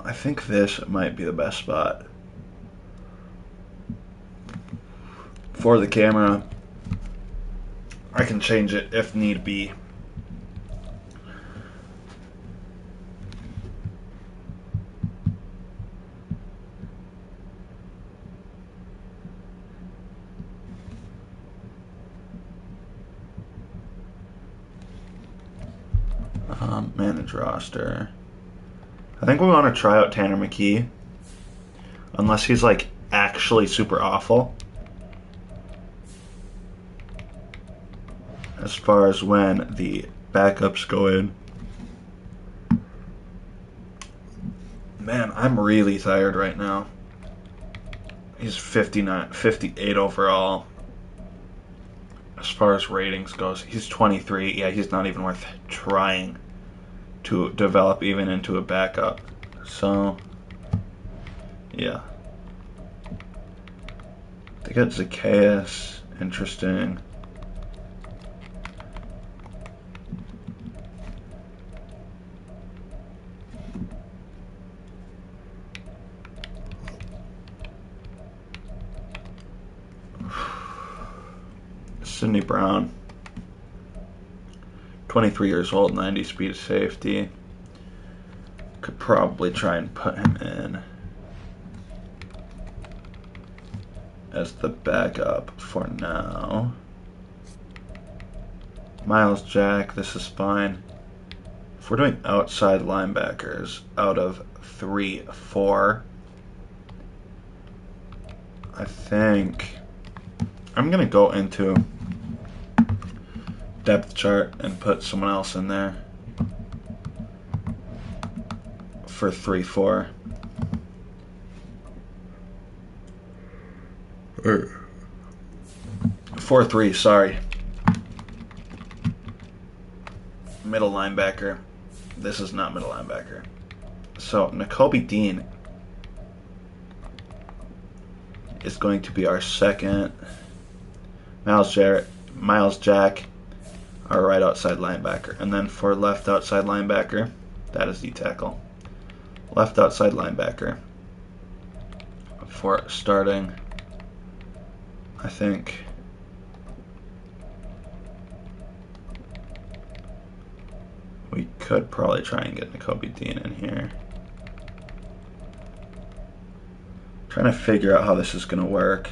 I think this might be the best spot for the camera. I can change it if need be. Manage roster. I think we want to try out Tanner McKee. Unless he's like actually super awful. As far as when the backups go in. Man, I'm really tired right now. He's 58 overall. As far as ratings goes, he's 23. Yeah, he's not even worth trying to develop even into a backup. So, yeah. They got Zacchaeus. Interesting. Sidney Brown. 23 years old, 90 speed safety. Could probably try and put him in as the backup for now. Miles Jack, this is fine. If we're doing outside linebackers out of 3, 4, I think I'm going to go into depth chart and put someone else in there for 3, 4. 4, 3, sorry. Middle linebacker. This is not middle linebacker. So Nakobe Dean is going to be our second. Miles Jack, our right outside linebacker. And then for left outside linebacker, that is the tackle. Left outside linebacker. For starting, I think we could probably try and get Nakobe Dean in here. Trying to figure out how this is going to work.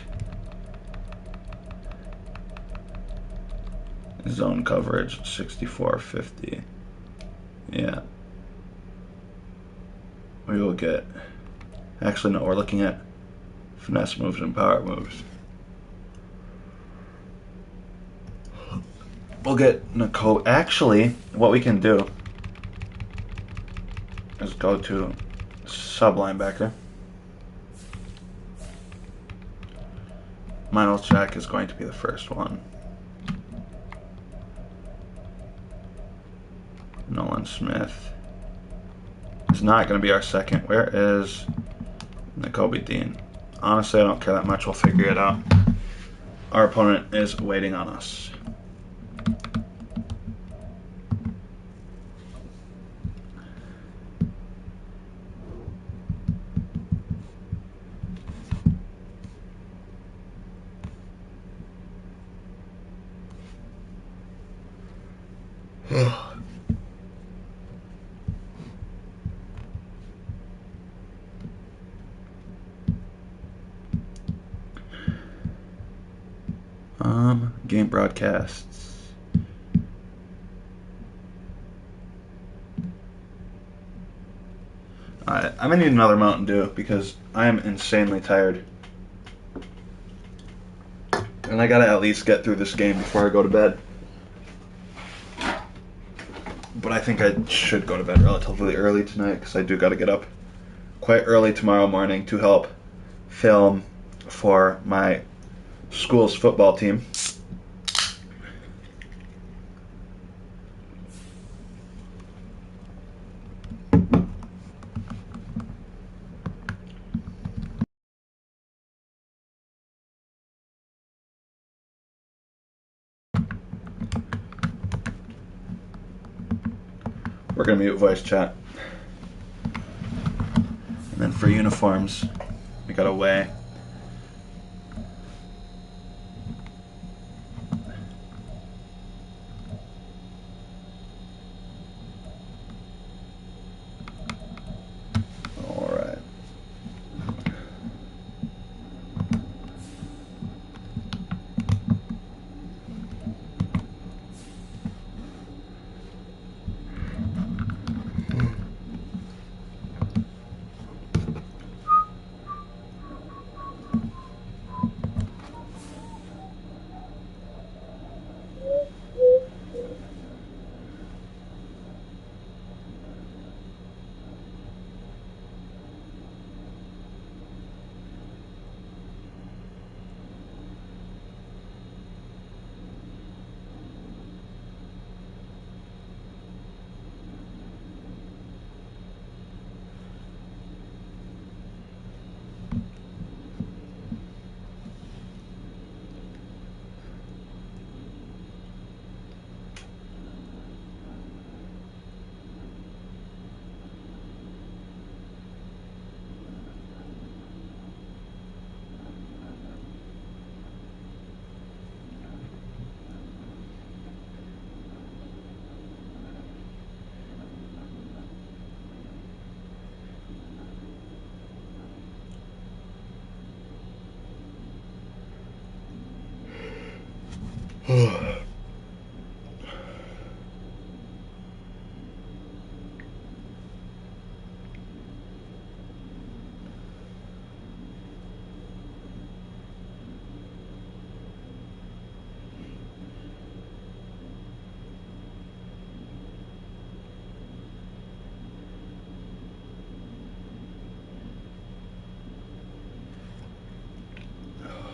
Zone coverage, 64-50. Yeah. We will get... Actually, no, we're looking at finesse moves and power moves. We'll get Nicole. Actually, what we can do is go to sub linebacker. Miles Jack is going to be the first one. Nolan Smith is not going to be our second. Where is Nakobe Dean? Honestly, I don't care that much. We'll figure it out. Our opponent is waiting on us. Game broadcasts. Alright, I'm gonna need another Mountain Dew because I am insanely tired. And I gotta at least get through this game before I go to bed. But I think I should go to bed relatively early tonight because I do gotta get up quite early tomorrow morning to help film for my school's football team. We're gonna mute voice chat. then for uniforms, we got away.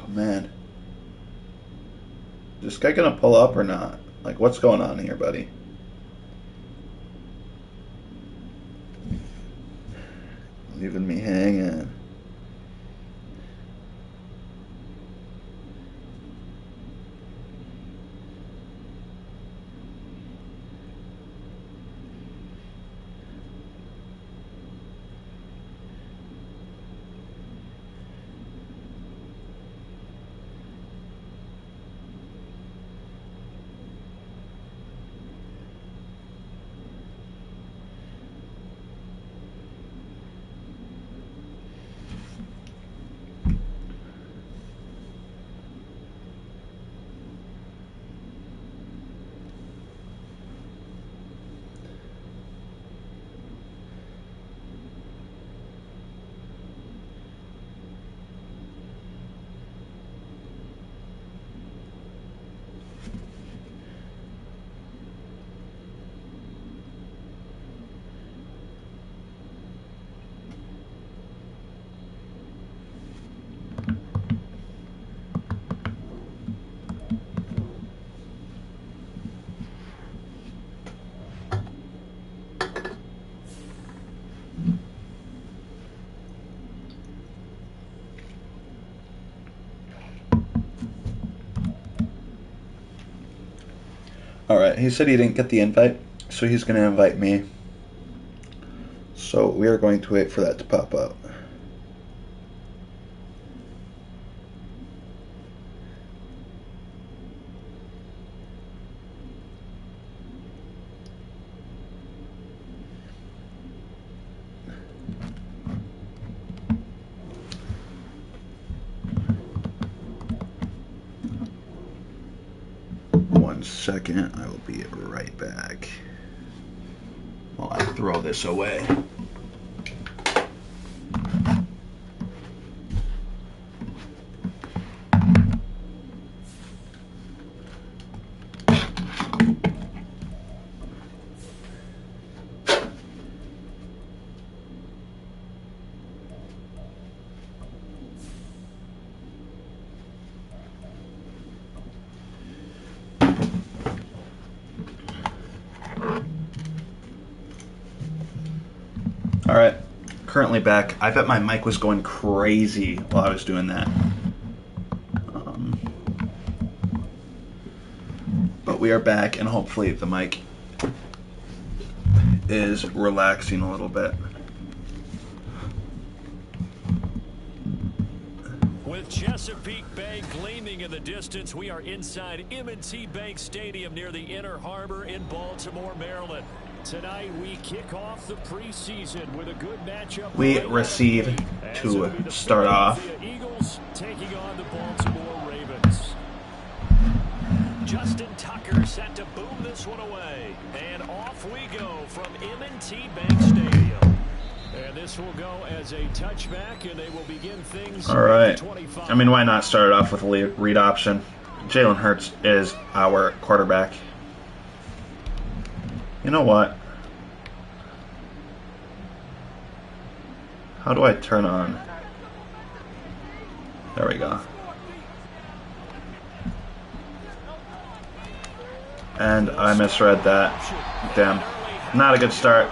Man, is this guy gonna pull up or not? Like, what's going on here, buddy? Leaving me hanging. Alright, he said he didn't get the invite, so he's going to invite me. So we are going to wait for that to pop up. One second, I will be right back while I throw this away. Alright, currently back. I bet my mic was going crazy while I was doing that. But we are back, and hopefully the mic is relaxing a little bit. With Chesapeake Bay gleaming in the distance, we are inside M&T Bank Stadium near the Inner Harbor in Baltimore, Maryland. Tonight we kick off the preseason with a good matchup. We receive to start off. FlyEagles taking on the Baltimore Ravens. Justin Tucker set to boom this one away. And off we go from M&T Bank Stadium. And this will go as a touchback, and they will begin things. All right. I mean, why not start it off with a read option? Jalen Hurts is our quarterback. You know what? How do I turn on? There we go. And I misread that. Damn. Not a good start.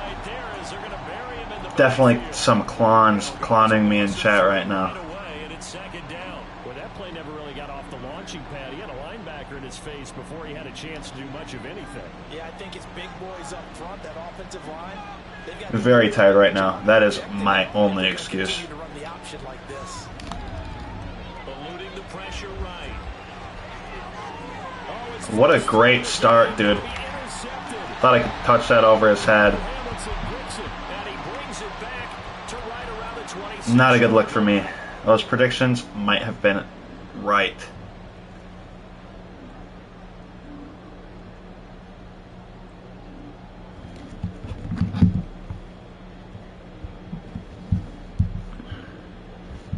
Definitely some clowning me in chat right now. That play never really got off the launching pad. He had a linebacker in his face before he had a chance to do much of anything. Yeah, I think it's big boys up front, that offensive line. Very tired right now. That is my only excuse. What a great start, dude. Thought I could touch that over his head. Not a good look for me. Those predictions might have been right.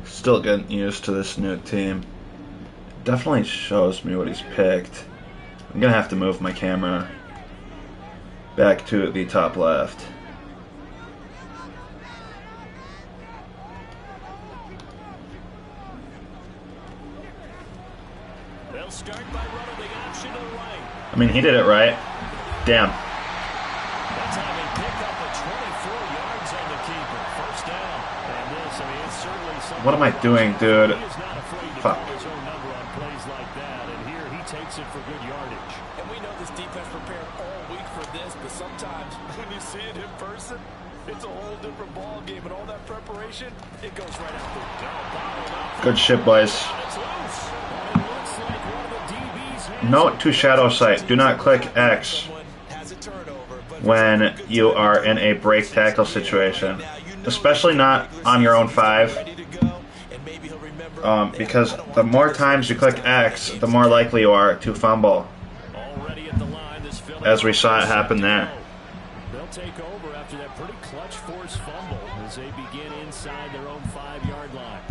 Still getting used to this new team. Definitely shows me what he's picked. I'm gonna have to move my camera back to the top left. They'll start by running the option to the right. I mean, he did it right. Damn. That's how they pick up the 24 yards on the keeper. First down. And this, I mean, it's certainly something. What am I doing, dude? He is not afraid to Fuck. call his own number on plays like that, and here he takes it for good yardage. And we know this defense prepared all week for this, but sometimes when you see it in person, it's a whole different ball game, and all that preparation, it goes right out the door. Good shit, boys. It's loose. And it looks like one of the DBs has Note to shadow sight. Do not click X when you are in a break tackle situation. Especially not on your own 5. Because the more times you click X, the more likely you are to fumble. already at the line. This As we saw it happen there. They'll take over after that pretty clutch force fumble as they begin inside their own 5-yard line.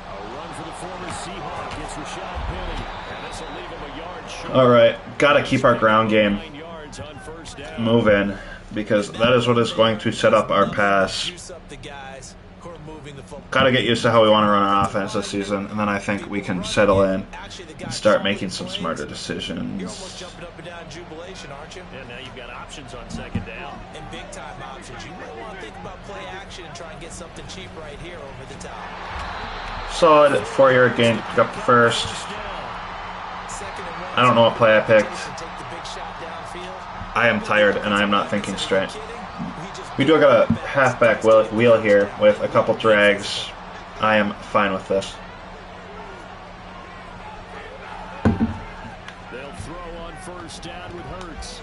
A run for the former Seahawk gets Rashad Penny, and this will leave him a yard short. All right, gotta keep our ground game 9 yards on first down. moving because that is what is going to set up our pass. Gotta get used to how we want to run our offense this season, and then I think we can settle in and start making some smarter decisions. You're almost jumping up and down jubilation, aren't you? And now you've got options on second down. And big time options. You might want to think about play action and try and get something cheap right here over the top. Solid 4-yard gain, pick up the first. I don't know what play I picked. I am tired and I am not thinking straight. We do got a halfback wheel here with a couple drags. I am fine with this. They'll throw on first down with Hurts.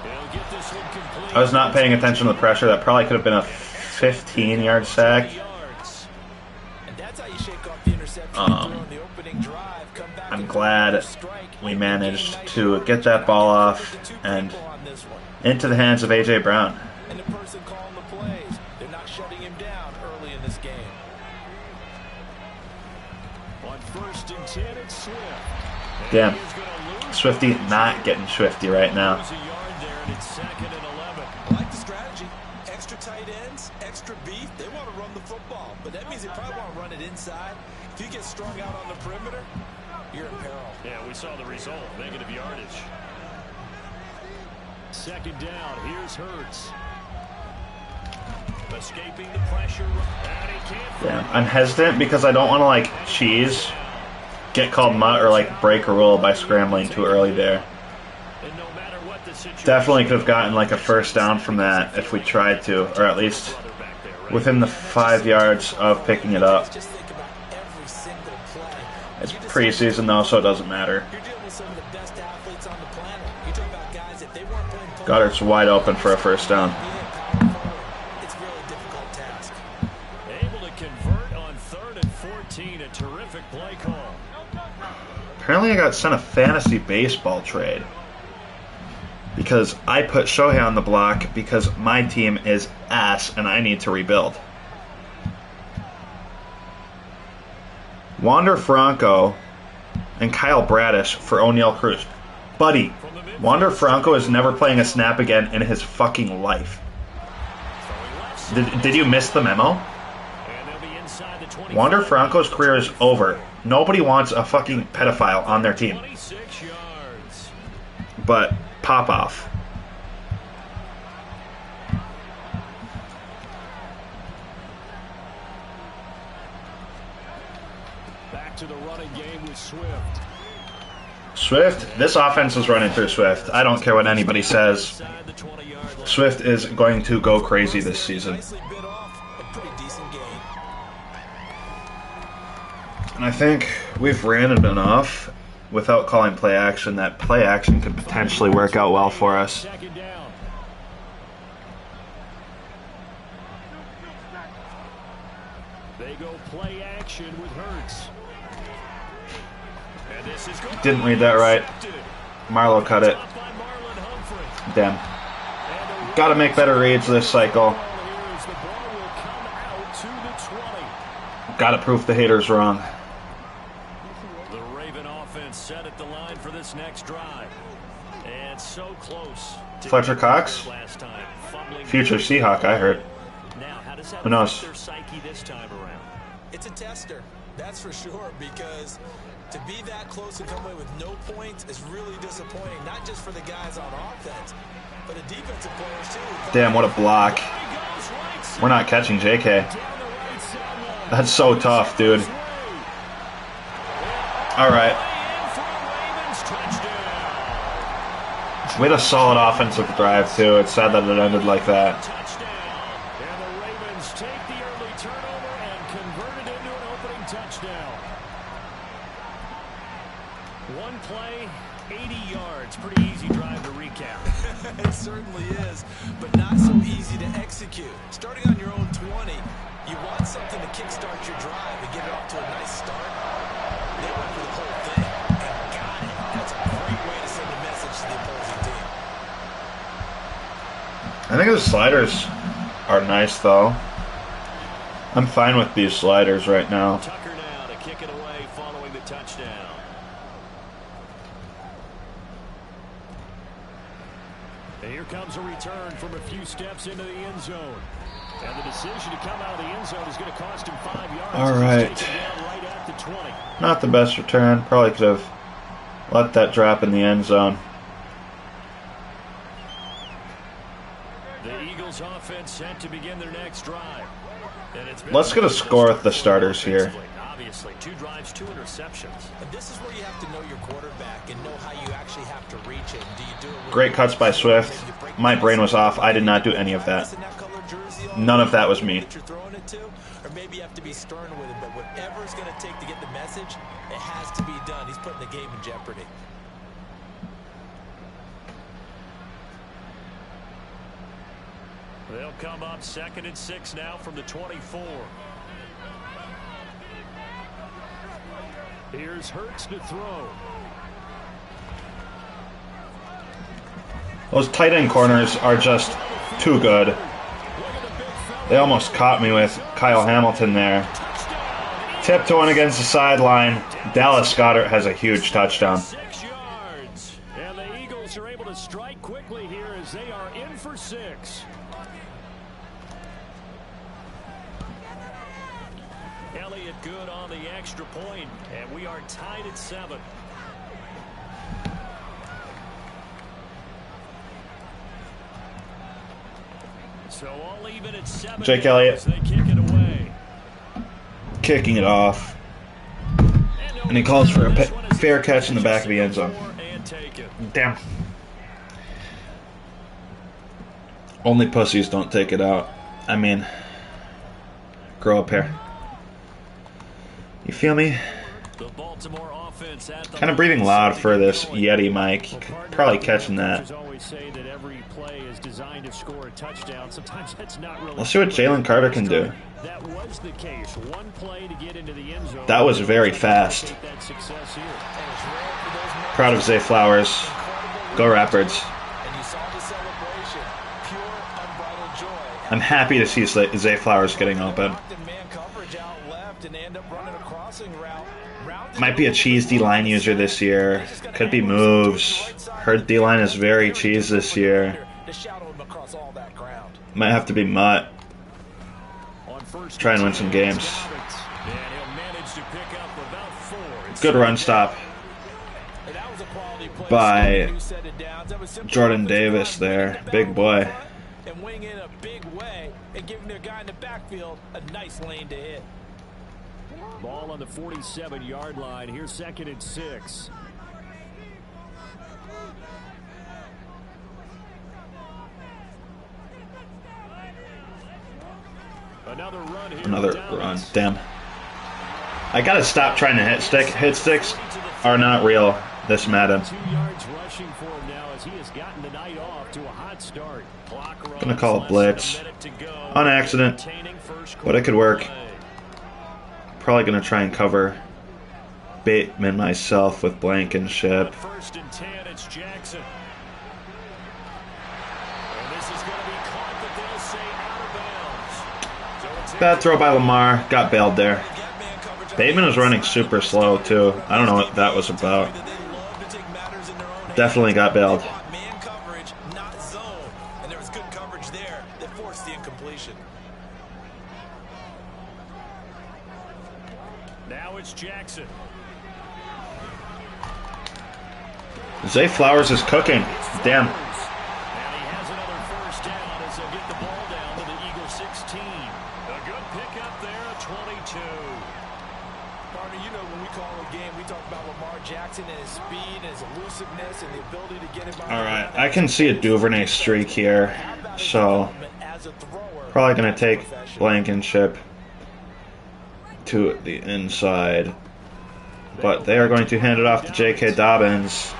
They'll get this one complete. I was not paying attention to the pressure. That probably could have been a 15-yard sack. And that's how you shake off the interception. On the opening drive, come back. I'm glad we managed to get that ball off and into the hands of A.J. Brown. And the person calling the plays, they're not shutting him down early in this game. On first and 10, it's Swift. Damn. Swifty not getting swifty right now. There's a yard there, and it's second and 11. I like the strategy. Extra tight ends, extra beef. They want to run the football, but that means they probably want to run it inside. If you get strung out on the perimeter, you're in peril. Yeah, we saw the result. Negative yardage. Second down. Here's Hurts. Escaping the pressure. And he can't. Damn. I'm hesitant because I don't want to, like, get called mutt or, like, break a rule by scrambling too early there. And no matter what Definitely could have gotten like a first down from that if we tried to, or at least within the 5 yards of picking it up. It's preseason though, so it doesn't matter. Goddard's wide open for a first down. Able to convert on 3rd and 14, a terrific play call. Apparently I got sent a fantasy baseball trade because I put Shohei on the block because my team is ass and I need to rebuild. Wander Franco and Kyle Bradish for O'Neal Cruz. Buddy, Wander Franco is never playing a snap again in his fucking life. Did you miss the memo? Wander Franco's career is over. Nobody wants a fucking pedophile on their team. But pop off. Back to the running game with Swift. Swift, this offense is running through Swift. I don't care what anybody says. Swift is going to go crazy this season. And I think we've ran it enough without calling play action that play action could potentially work out well for us. They go play action with Hurts. Didn't read that right. Marlowe cut it. Damn. Gotta make better reads this cycle. Gotta prove the haters wrong. The Raven offense set at the line for this next drive. And so close. Fletcher Cox? Future Seahawk, I heard. Who knows? It's a tester, that's for sure, because to be that close and come away with no points is really disappointing, not just for the guys on offense, but the defensive players too. Damn, what a block. We're not catching JK. That's so tough, dude. Alright. We had a solid offensive drive, too. It's sad that it ended like that. And the Ravens take the early turnover and convert it into an opening touchdown. One play, 80 yards. Pretty easy drive to recap. It certainly is, but not so easy to execute. Starting on your own 20, you want something to kickstart your drive and get it off to a nice start. They went for the whole thing and got it. That's a great way to send a message to the opposing team. I think the sliders are nice, though. I'm fine with these sliders right now. Tucker now to kick it away following the touchdown. And here comes a return from a few steps into the end zone. And the decision to come out of the end zone is going to cost him 5 yards. All right. Right at the 20. Not the best return. Probably could have let that drop in the end zone. The Eagles offense set to begin their next drive. Let's get a score with the starters here. Obviously, 2 drives, 2 interceptions. And this is where you have to know your quarterback and know how you actually have to reach it. Do you do it with Great cuts by Swift. My brain was off. I did not do any of that. None of that was me. That you're throwing it to, or maybe you have to be stern with it, but whatever it's going to take to get the message, it has to be done. He's putting the game in jeopardy. They'll come up 2nd and 6 now from the 24. Here's Hurts to throw. Those tight end corners are just too good. They almost caught me with Kyle Hamilton there. Tiptoeing against the sideline. Dallas Goedert has a huge touchdown. 6 yards. And the Eagles are able to strike quickly here as they are in for 6. Elliott good on the extra point, and we are tied at 7. So all even at 7. Jake Elliott. They kick it away. Kicking it off. And he calls for a fair catch in the back of the end zone. Damn. Only pussies don't take it out. I mean, grow up here. You feel me? Kind of breathing loud for this Yeti mic. Probably catching that. Let's see what Jalen Carter can do. That was very fast. Proud of Zay Flowers. Go Rapids. I'm happy to see Zay Flowers getting open. Might be a cheese D-line user this year. Could be moves. Heard D-line is very cheese this year. Might have to be Mutt. Try and win some games. Good run stop by Jordan Davis there. Big boy. And wing in a big way and giving their guy in the backfield a nice lane to hit. Ball on the 47-yard line. Here's 2nd and 6. Another run. Damn. I gotta stop trying to hit stick. Hit sticks are not real this Madden. 2 yards rushing for him now as he has gotten the night off to a hot start. Gonna call a blitz. On accident. But it could work. Probably gonna try and cover Bateman myself with Blankenship. 1st and 10, it's Jackson. And this is going to be caught, but they'll say out of bounds. So Bad throw by Lamar. Got bailed there. Bateman was running super slow too. I don't know what that was about. Definitely got bailed. Man coverage, not zone. And there was good coverage there that forced the incompletion. Now it's Jackson. Zay Flowers is cooking. Damn. And he has another 1st down as they'll get the ball down to the Eagles 16. A good pickup there at 22. Partner, you know when we call a game, we talk about Lamar Jackson and his speed and his elusiveness and the ability to get him out. All right, I can see a Duvernay streak here, so probably gonna take Blankenship to the inside, but they are going to hand it off to J.K. Dobbins.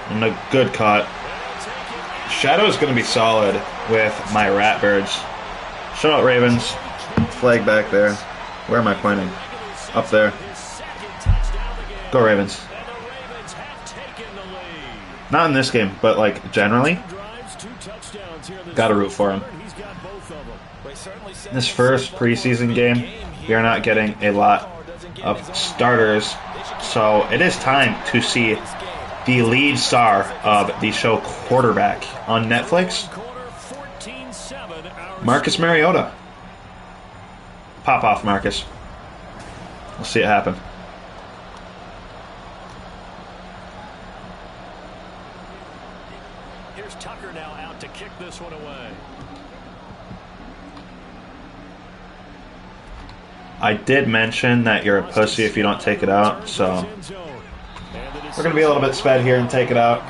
And a good cut. Shadow is going to be solid with my Ratbirds. Shout out Ravens. Flag back there. Where am I pointing? Up there. Go Ravens. Not in this game, but like generally. Gotta root for him. This first preseason game, we are not getting a lot of starters, so it is time to see the lead star of the show Quarterback on Netflix, Marcus Mariota. Pop off, Marcus. We'll see it happen. Here's Tucker now out to kick this one away. I did mention that you're a pussy if you don't take it out, so we're going to be a little bit sped here and take it out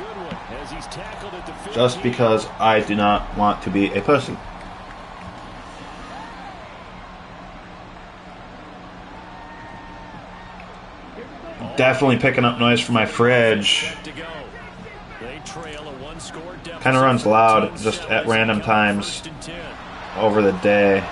just because I do not want to be a pussy. Definitely picking up noise from my fridge. Kind of runs loud just at random times over the day.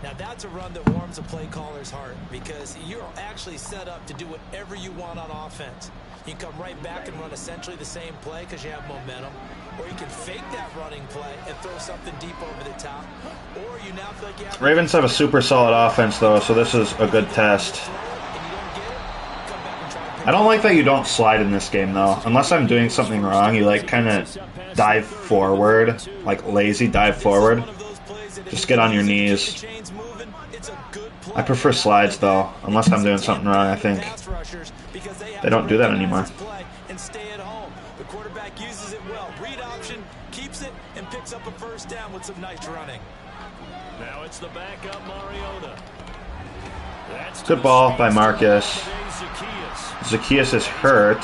Now that's a run that warms a play caller's heart because you're actually set up to do whatever you want on offense. You can come right back and run essentially the same play because you have momentum, or you can fake that running play and throw something deep over the top, or you now feel like you have... Ravens have a super solid offense though, so this is a good test. I don't like that you don't slide in this game though. Unless I'm doing something wrong, you like kind of dive forward, like lazy dive forward. Just get on your knees. I prefer slides though, unless I'm doing something wrong, I think. They don't do that anymore. The quarterback uses it well. Read option, keeps it, and picks up a 1st down with some nice running. Now it's the backup Mariota. Good ball by Marcus. Zacchaeus is hurt.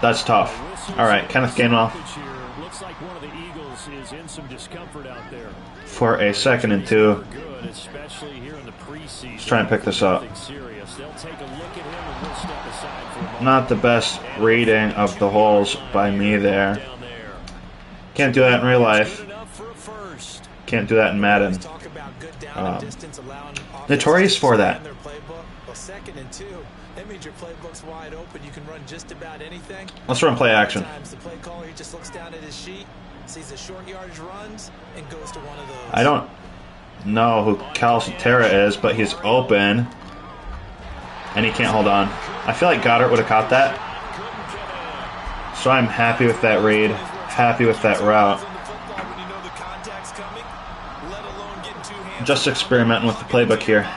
That's tough. All right, Kenneth Gainwell. Looks like one of the Eagles is in some discomfort out there. For a 2nd and 2. Especially here in the preseason. Let's try and pick this up. Not the best reading of the holes by me there. Can't do that in real life. Can't do that in Madden. Notorious for that. Second and 2, that means your playbook's wide open. You can run just about anything. Let's run play action. The play caller, he just looks down at his sheet, sees the short yardage runs, and goes to one of those. I don't know who Calcaterra is, but he's open. And he can't hold on. I feel like Goddard would have caught that. So I'm happy with that read. Happy with that route. Just experimenting with the playbook here.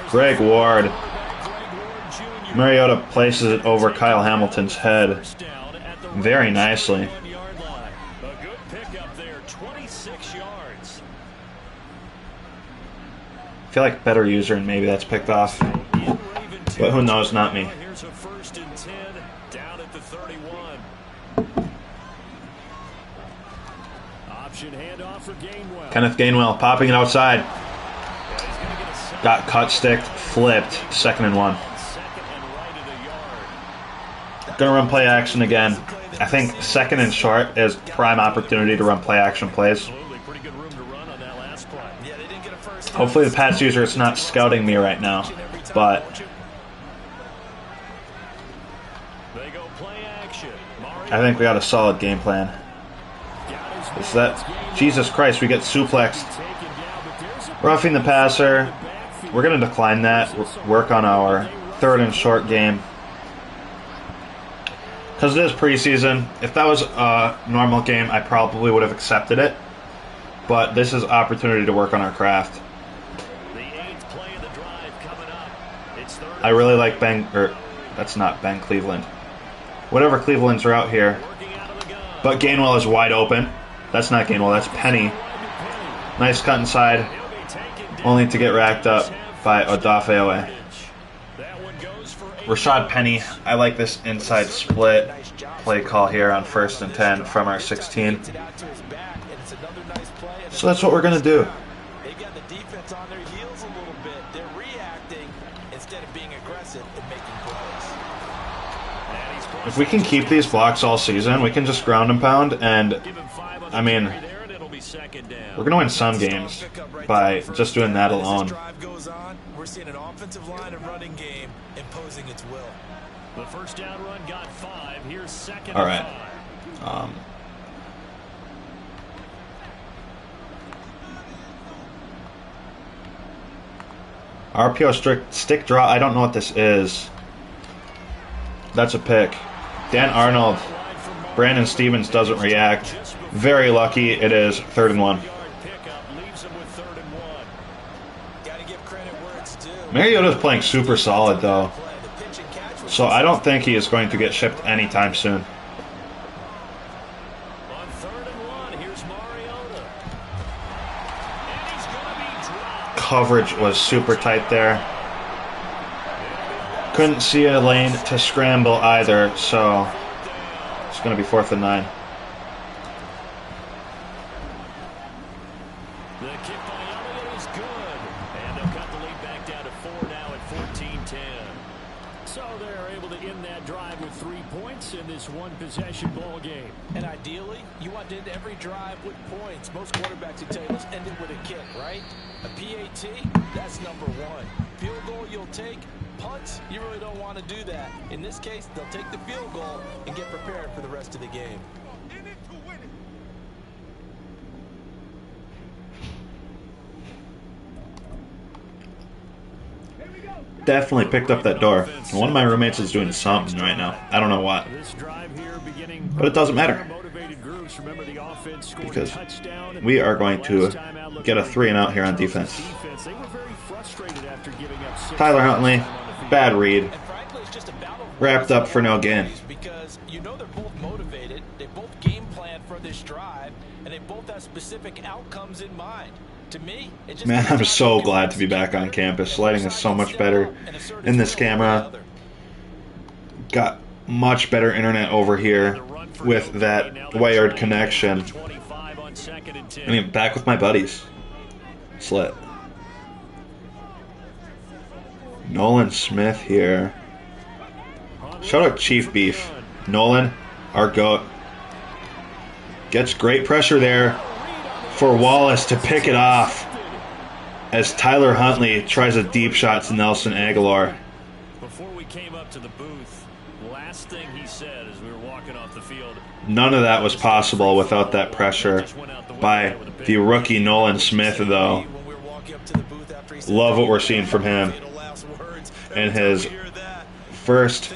Greg Ward. Mariota places it over Kyle Hamilton's head very nicely. A good pickup there, 26 yards. I feel like better user and maybe that's picked off. But who knows, not me. Here's a 1st and 10 down at the 31. Option handoff for Gainwell. Kenneth Gainwell popping it outside. Got cut, sticked, flipped. 2nd and 1. Gonna run play action again. I think 2nd and short is prime opportunity to run play action plays. Hopefully the Pats user is not scouting me right now, but I think we got a solid game plan. Is that Jesus Christ? We get suplexed. Roughing the passer. We're gonna decline that. Work on our 3rd and short game. Because it is preseason. If that was a normal game, I probably would have accepted it. But this is opportunity to work on our craft. I really like that's not Ben Cleveland. Whatever Cleveland's route here. But Gainwell is wide open. That's not Gainwell, that's Penny. Nice cut inside. Only to get racked up by Odafe. Rashad Penny, I like this inside split play call here on 1st and 10 from our 16. So that's what we're going to do. They got the defense on their heels a little bit. They're reacting instead of being aggressive and making plays. If we can keep these blocks all season, we can just ground and pound, and I mean, we're going to win some games by just doing that alone. We're seeing an offensive line and running game imposing its will. The first down run got 5. Here's 2nd all right. RPO stick draw. I don't know what this is. That's a pick. Dan Arnold. Brandon Stevens doesn't react. Very lucky. It is 3rd and 1. Mariota's playing super solid, though. So I don't think he is going to get shipped anytime soon. On 3rd and 1, here's Mariota. And he's going to be dropped. Coverage was super tight there. Couldn't see a lane to scramble either, so it's going to be 4th and 9. The kick by Elliott is good. And they'll cut the lead back down to 4 now at 14-10. So they're able to end that drive with 3 points in this one-possession ball game. And ideally, you want to end every drive with points. Most quarterbacks would tell you, let's end it with a kick, right? A PAT, that's number 1. Field goal you'll take. Punts, you really don't want to do that. In this case, they'll take the field goal and get prepared for the rest of the game. Definitely picked up that door. One of my roommates is doing something right now. I don't know what. But it doesn't matter. Because we are going to get a 3 and out here on defense. Tyler Huntley, bad read. Wrapped up for no gain. Because you know they're both motivated, they both game plan for this drive, and they both have specific outcomes in mind. To me, it just Man, I'm so glad to be back on campus. Lighting is so much better in this camera. Got much better internet over here with that wired connection. I mean, back with my buddies. Slit. Nolan Smith here. Shout out Chief Beef. Nolan, our GOAT. Gets great pressure there for Wallace to pick it off as Tyler Huntley tries a deep shot to Nelson Aguilar. Before we came up to the booth, last thing he said as we were walking off the field. None of that was possible without that pressure by the rookie Nolan Smith, though. Love what we're seeing from him in his first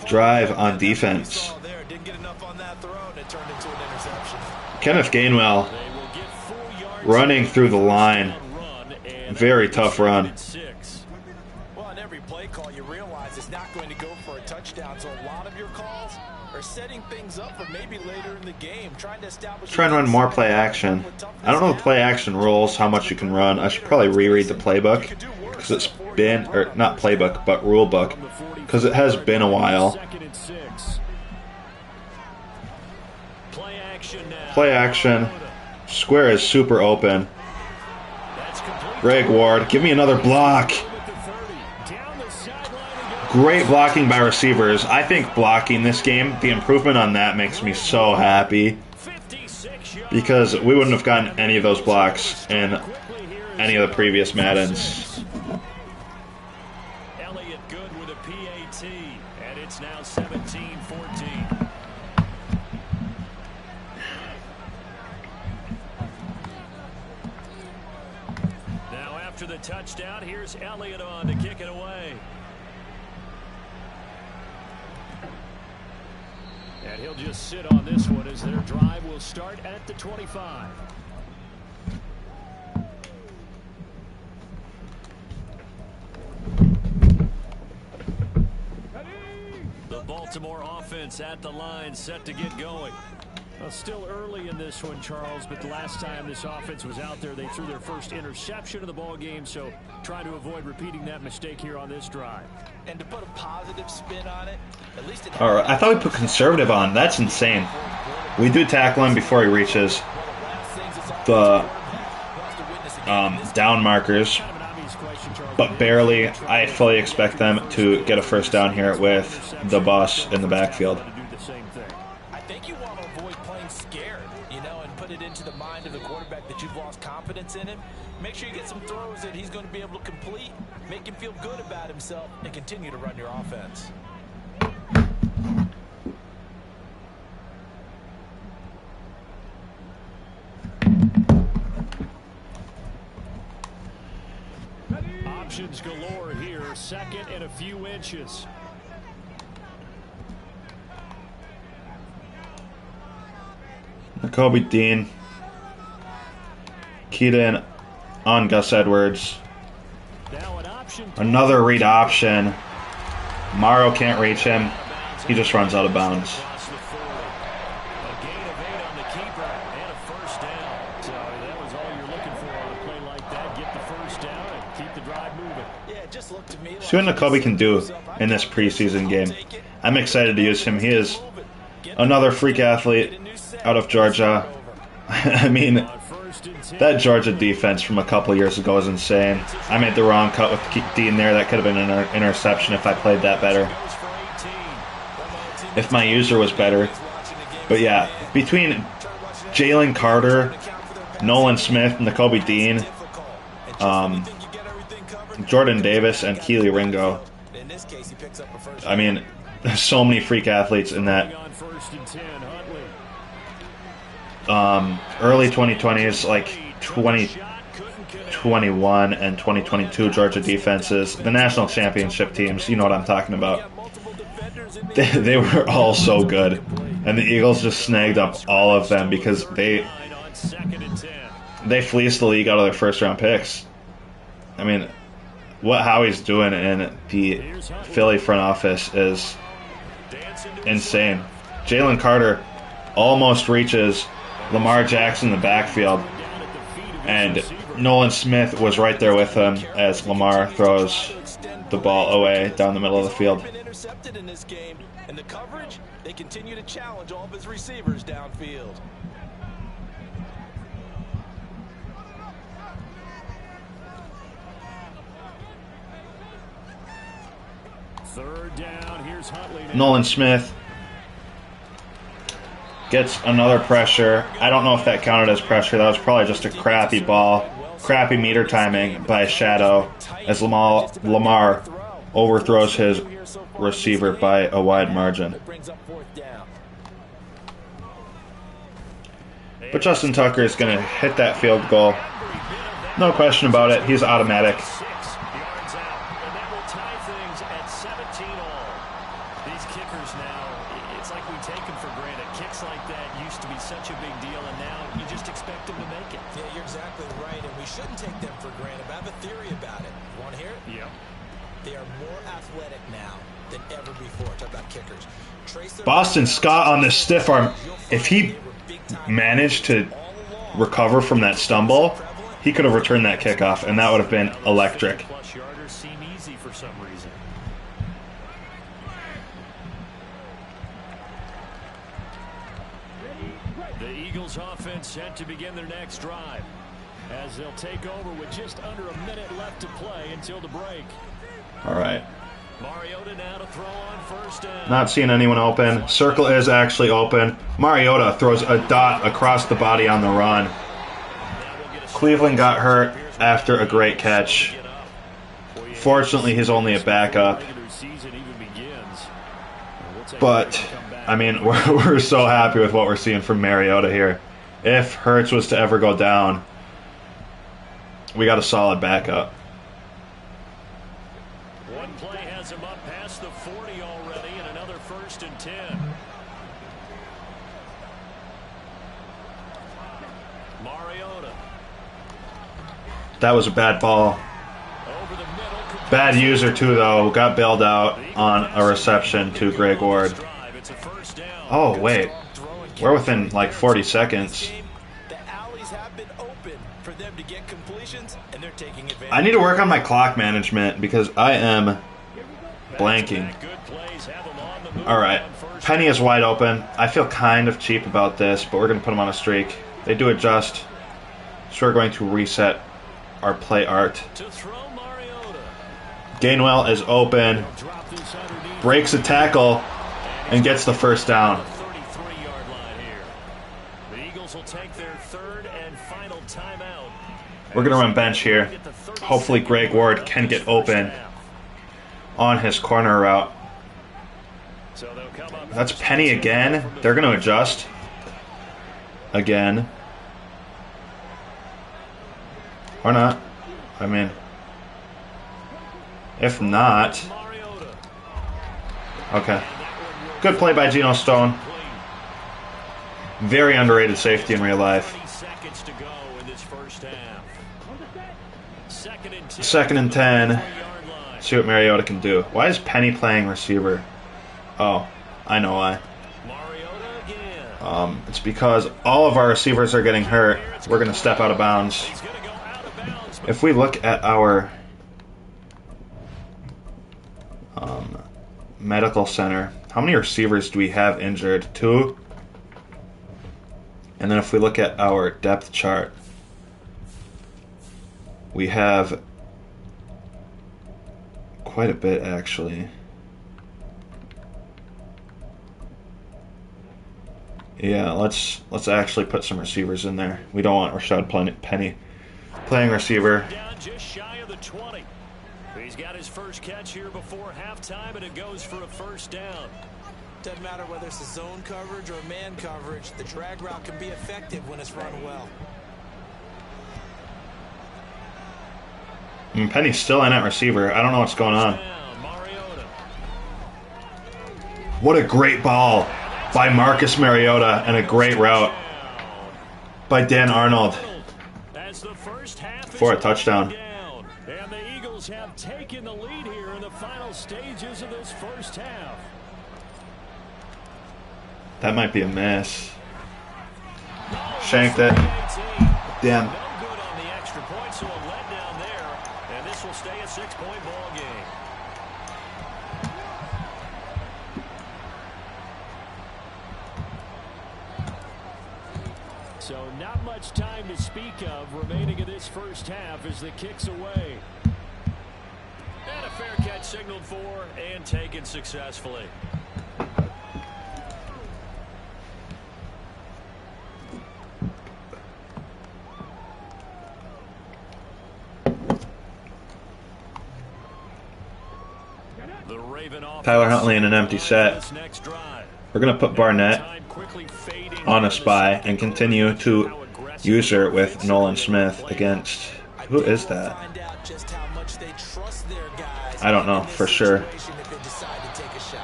drive on defense. Kenneth Gainwell running through the line. Very tough run. Well, on every play call, you realize it's not going to go for a touchdown, so a lot of your calls are setting things up for maybe later in the game, trying to run more play action. I don't know the play action rules, how much you can run. I should probably reread the playbook because it's been, or not playbook, but rule book, because it has been a while. Play action. Square is super open. Greg Ward, give me another block. Great blocking by receivers. I think blocking this game, the improvement on that makes me so happy, because we wouldn't have gotten any of those blocks in any of the previous Maddens. Elliott good with a PAT, and it's now 17-14. Now after the touchdown, here's Elliott on to kick it away. And he'll just sit on this one as their drive will start at the 25. The Baltimore offense at the line, set to get going. Well, still early in this one, Charles, but the last time this offense was out there, they threw their first interception of the ball game, so trying to avoid repeating that mistake here on this drive. And to put a positive spin on it, at least it All right, I thought we put conservative on. That's insane. We do tackle him before he reaches the down markers, but barely. I fully expect them to get a first down here with the bus in the backfield. I think you want to avoid playing scared, and put it into the mind of the quarterback that you've lost confidence in him. Make sure you get some throws that he's going to be able to complete, make him feel good about himself, and continue to run your offense. Options galore here, second and a few inches. Kobe Dean. Keyed in on Gus Edwards. Another read option. Morrow can't reach him. He just runs out of bounds. See what Nakobe can do in this preseason game. I'm excited to use him. He is another freak athlete out of Georgia. I mean, that Georgia defense from a couple years ago is insane. I made the wrong cut with Dean there. That could have been an interception if I played that better. If my user was better. But yeah, between Jalen Carter, Nolan Smith, Nakobe Dean, Jordan Davis, and Keely Ringo. I mean, there's so many freak athletes in that early 2020s, like 2021 and 2022 Georgia defenses, the national championship teams, you know what I'm talking about. They were all so good. And the Eagles just snagged up all of them because they fleeced the league out of their first-round picks. I mean, what Howie's doing in the Philly front office is insane. Jalen Carter almost reaches Lamar Jackson in the backfield. And Nolan Smith was right there with him as Lamar throws the ball away down the middle of the field. Intercepted in this game, and the coverage, they continue to challenge all of his receivers downfield. Third down, here's Huntley. Nolan Smith gets another pressure. I don't know if that counted as pressure. That was probably just a crappy ball. Crappy meter timing by Shadow as Lamar overthrows his receiver by a wide margin. But Justin Tucker is going to hit that field goal. No question about it. He's automatic. Boston Scott on this stiff arm. If he managed to recover from that stumble, he could have returned that kickoff, and that would have been electric. The Eagles offense set to begin their next drive as they'll take over with just under a minute left to play until the break. All right. Mariota now to throw on first down. Not seeing anyone open. Circle is actually open. Mariota throws a dot across the body on the run. Cleveland got hurt after a great catch. Fortunately, he's only a backup. But, I mean, we're so happy with what we're seeing from Mariota here. If Hurts was to ever go down, we got a solid backup. One play has him up past the 40 already, and another 1st and 10. Mariota. That was a bad ball. Bad user, too, though. Got bailed out on a reception to Greg Ward. Oh, wait. We're within, like, 40 seconds. I need to work on my clock management because I am blanking. Alright. Penny is wide open. I feel kind of cheap about this, but we're going to put him on a streak. They do adjust, so we're going to reset our play art. Gainwell is open, breaks a tackle, and gets the first down. We're going to run bench here. Hopefully Greg Ward can get open on his corner route. That's Penny again. They're going to adjust again. Or not. I mean, if not. Okay. Good play by Geno Stone. Very underrated safety in real life. 2nd and 10. See what Mariota can do. Why is Penny playing receiver? Oh, I know why. It's because all of our receivers are getting hurt. We're going to step out of bounds. If we look at our medical center, how many receivers do we have injured? 2. And then if we look at our depth chart, we have quite a bit, actually. Yeah, let's actually put some receivers in there. We don't want Rashad Penny playing receiver. Down just shy of the 20. He's got his first catch here before halftime, and it goes for a first down. Doesn't matter whether it's a zone coverage or man coverage, the drag route can be effective when it's run well. And Penny's still in at receiver. I don't know what's going on. What a great ball by Marcus Mariota and a great route by Dan Arnold for a touchdown. And the Eagles have taken the lead here in the final stages of this first half. That might be a miss. Shanked it. Damn. 6-point ball game. So not much time to speak of remaining in this first half as the kick's away. And a fair catch signaled for and taken successfully. Tyler Huntley in an empty set. We're going to put Barnett on a spy and continue to use her with Nolan Smith against... Who is that? I don't know for sure.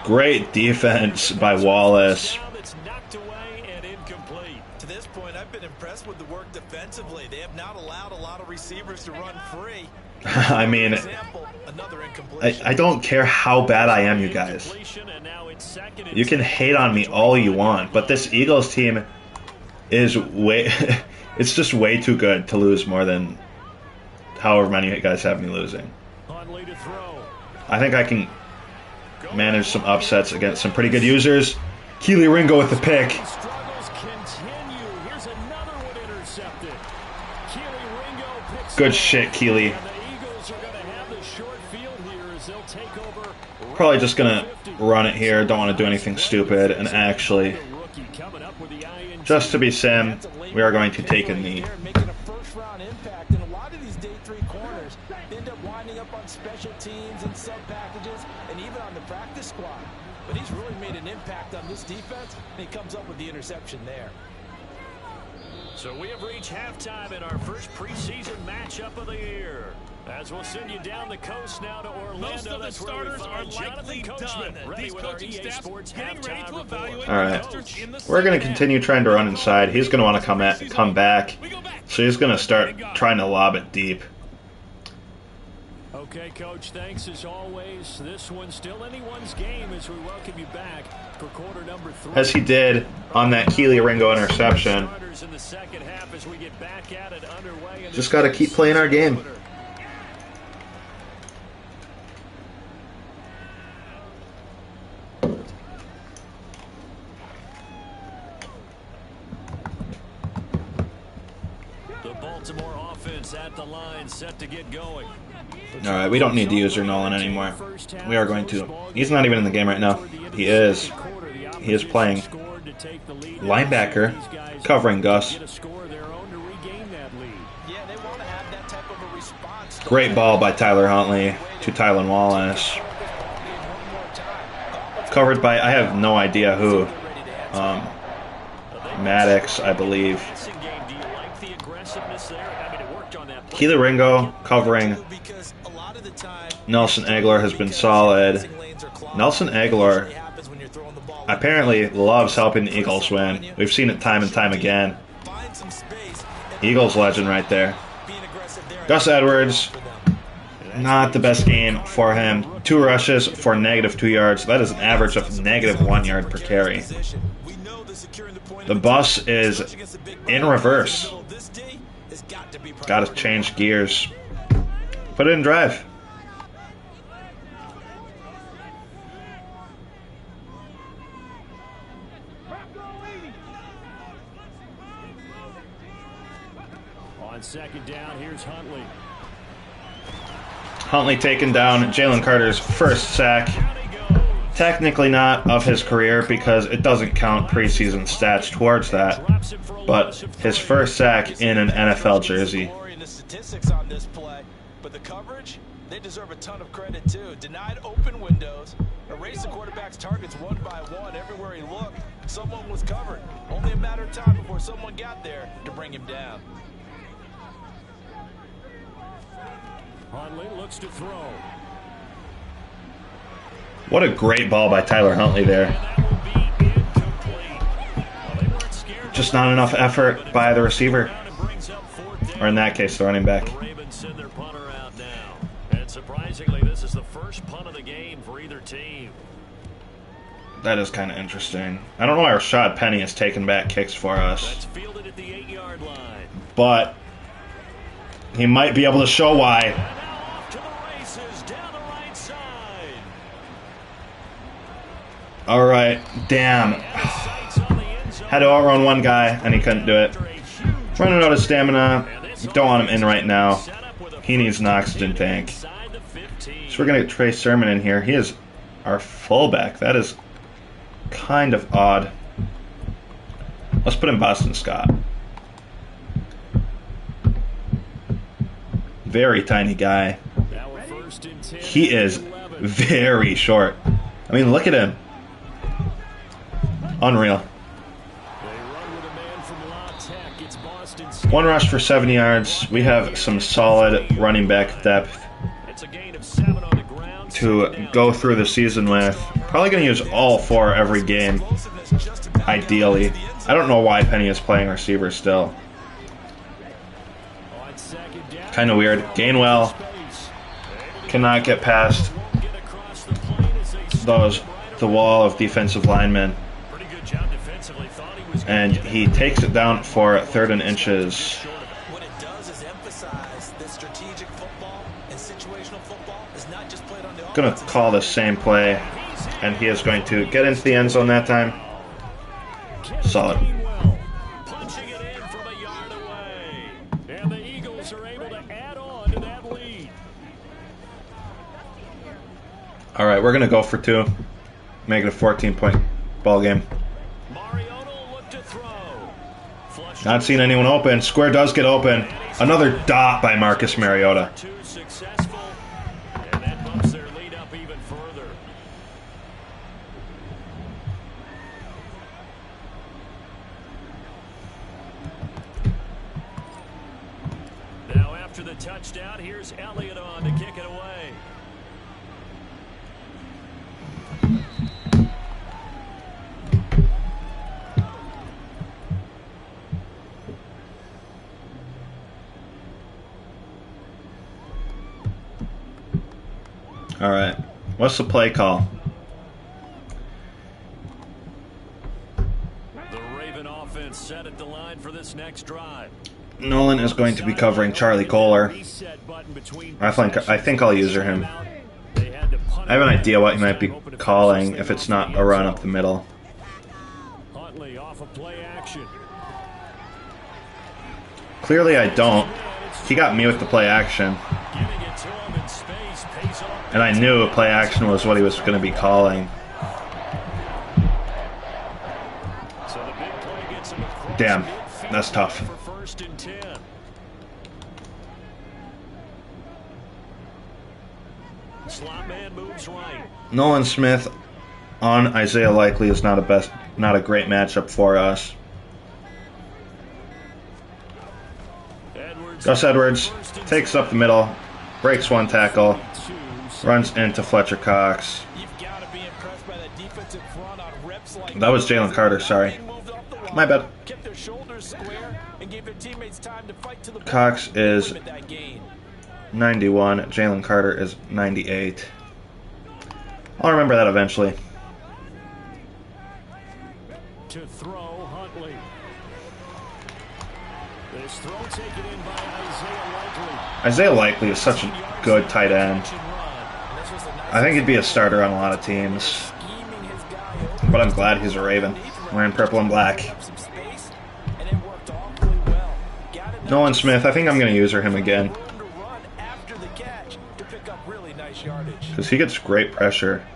Great defense by Wallace. To this point, I've been impressed with the work defensively. They have not allowed a lot of receivers to run free. I mean, I don't care how bad I am, you guys. You can hate on me all you want, but this Eagles team is way... it's just way too good to lose more than however many you guys have me losing. I think I can manage some upsets against some pretty good users. Keely Ringo with the pick. Good shit, Keely. Probably just going to run it here. Don't want to do anything stupid. And actually, just to be Sam, we are going to take a knee. Special teams and sub packages and even on the practice squad. But he's really made an impact on this defense, and he comes up with the interception there. So we have reached halftime in our first preseason matchup of the year. As we'll send you down the coast now to Orlando. Most of the starters are likely done. These coaching staffs getting ready to evaluate. All right, we're going to continue trying to run inside. He's going to want to come back, so he's going to start trying to lob it deep. Okay, Coach, thanks as always. This one's still anyone's game as we welcome you back for quarter number 3. As he did on that Keely Ringo interception. Just got to keep playing our game. The Baltimore offense at the line, set to get going. Alright, we don't need to use her Nolan anymore. We are going to. He's not even in the game right now. He is. He is playing linebacker, covering Gus. Great ball by Tyler Huntley to Tylan Wallace. Covered by, I have no idea who. Maddox, I believe. Keely Ringo covering Nelson Aguilar has been solid. Nelson Aguilar apparently loves helping the Eagles win. We've seen it time and time again. Eagles legend right there. Gus Edwards, not the best game for him. 2 rushes for -2 yards. That is an average of -1 yard per carry. The bus is in reverse. Got to change gears. Put it in drive. On second down, here's Huntley. Huntley taken down. Jalen Carter's first sack. Technically not of his career because it doesn't count preseason stats towards that. But his first sack in an NFL jersey. But the coverage, they deserve a ton of credit too. Denied open windows, erased the quarterback's targets one by one. Everywhere he looked, someone was covered. Only a matter of time before someone got there to bring him down. Huntley looks to throw. What a great ball by Tyler Huntley there. Just not enough effort by the receiver. Or in that case, the running back. And surprisingly, this is the first punt of the game for either team. That is kind of interesting. I don't know why Rashad Penny has taken back kicks for us. But he might be able to show why. Alright, damn. Had to outrun one guy, and he couldn't do it. Running out of stamina. Don't want him in right now. He needs an oxygen tank. So we're going to get Trey Sermon in here. He is our fullback. That is kind of odd. Let's put in Boston Scott. Very tiny guy. He is very short. I mean, look at him. Unreal. One rush for 7 yards. We have some solid running back depth to go through the season with. Probably going to use all 4 every game, ideally. I don't know why Penny is playing receiver still. Kind of weird. Gainwell cannot get past the wall of defensive linemen. And he takes it down for 3rd and inches. What it does is emphasize that strategic football and situational football is not just played on the Going to call the same play, and he is going to get into the end zone that time. Solid. Punching it in from a yard away. And the Eagles are able to add on to that lead. All right, we're going to go for 2. Make it a 14-point ball game. Not seeing anyone open. Square does get open. Another dot by Marcus Mariota. And that bumps their lead up even further. Now after the touchdown, here's Elliott on to kick it away. All right. What's the play call? The Raven offense set at the line for this next drive. Nolan is going to be covering Charlie Kohler. I think I'll user him. I have an idea what he might be calling if it's not a run up the middle. Huntley off of play action. Clearly I don't. He got me with the play action. Giving it to him in space, pays off. And I knew play action was what he was going to be calling. So the big play gets him across Damn, midfield that's tough. for 1st and 10. Slot man moves right. Nolan Smith on Isaiah Likely is not a great matchup for us. Gus Edwards takes up the middle, breaks one tackle, runs into Fletcher Cox. That was Jalen Carter, sorry. My bad. Cox is 91, Jalen Carter is 98. I'll remember that eventually. To throw Huntley. This throw taken in by Isaiah Likely is such a good tight end. I think he'd be a starter on a lot of teams. But I'm glad he's a Raven, wearing purple and black. Nolan Smith, I think I'm going to user him again. Because he gets great pressure.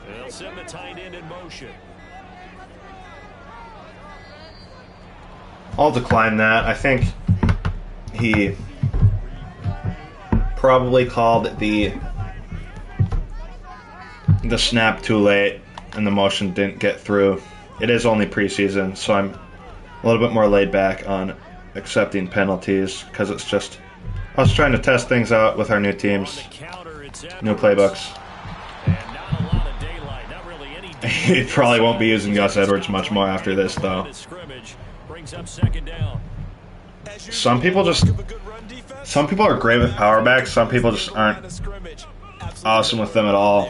They'll send the tight end in motion. I'll decline that. I think he probably called the snap too late and the motion didn't get through. It is only preseason, so I'm a little bit more laid back on accepting penalties because it's just us trying to test things out with our new teams, new playbooks. He probably won't be using Gus Edwards much more after this, though. Some people are great with power backs. Some people just aren't awesome with them at all.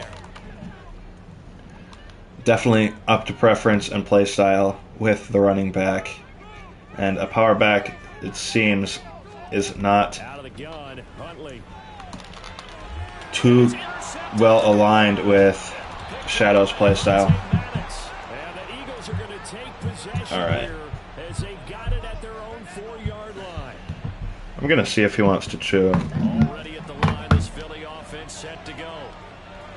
Definitely up to preference and play style with the running back. And a power back, it seems, is not too well aligned with Shadow's playstyle. And the Eagles are going to take possession All right. here as they got it at their own 4-yard line. I'm going to see if he wants to chew. Already at the line, this Philly offense set to go.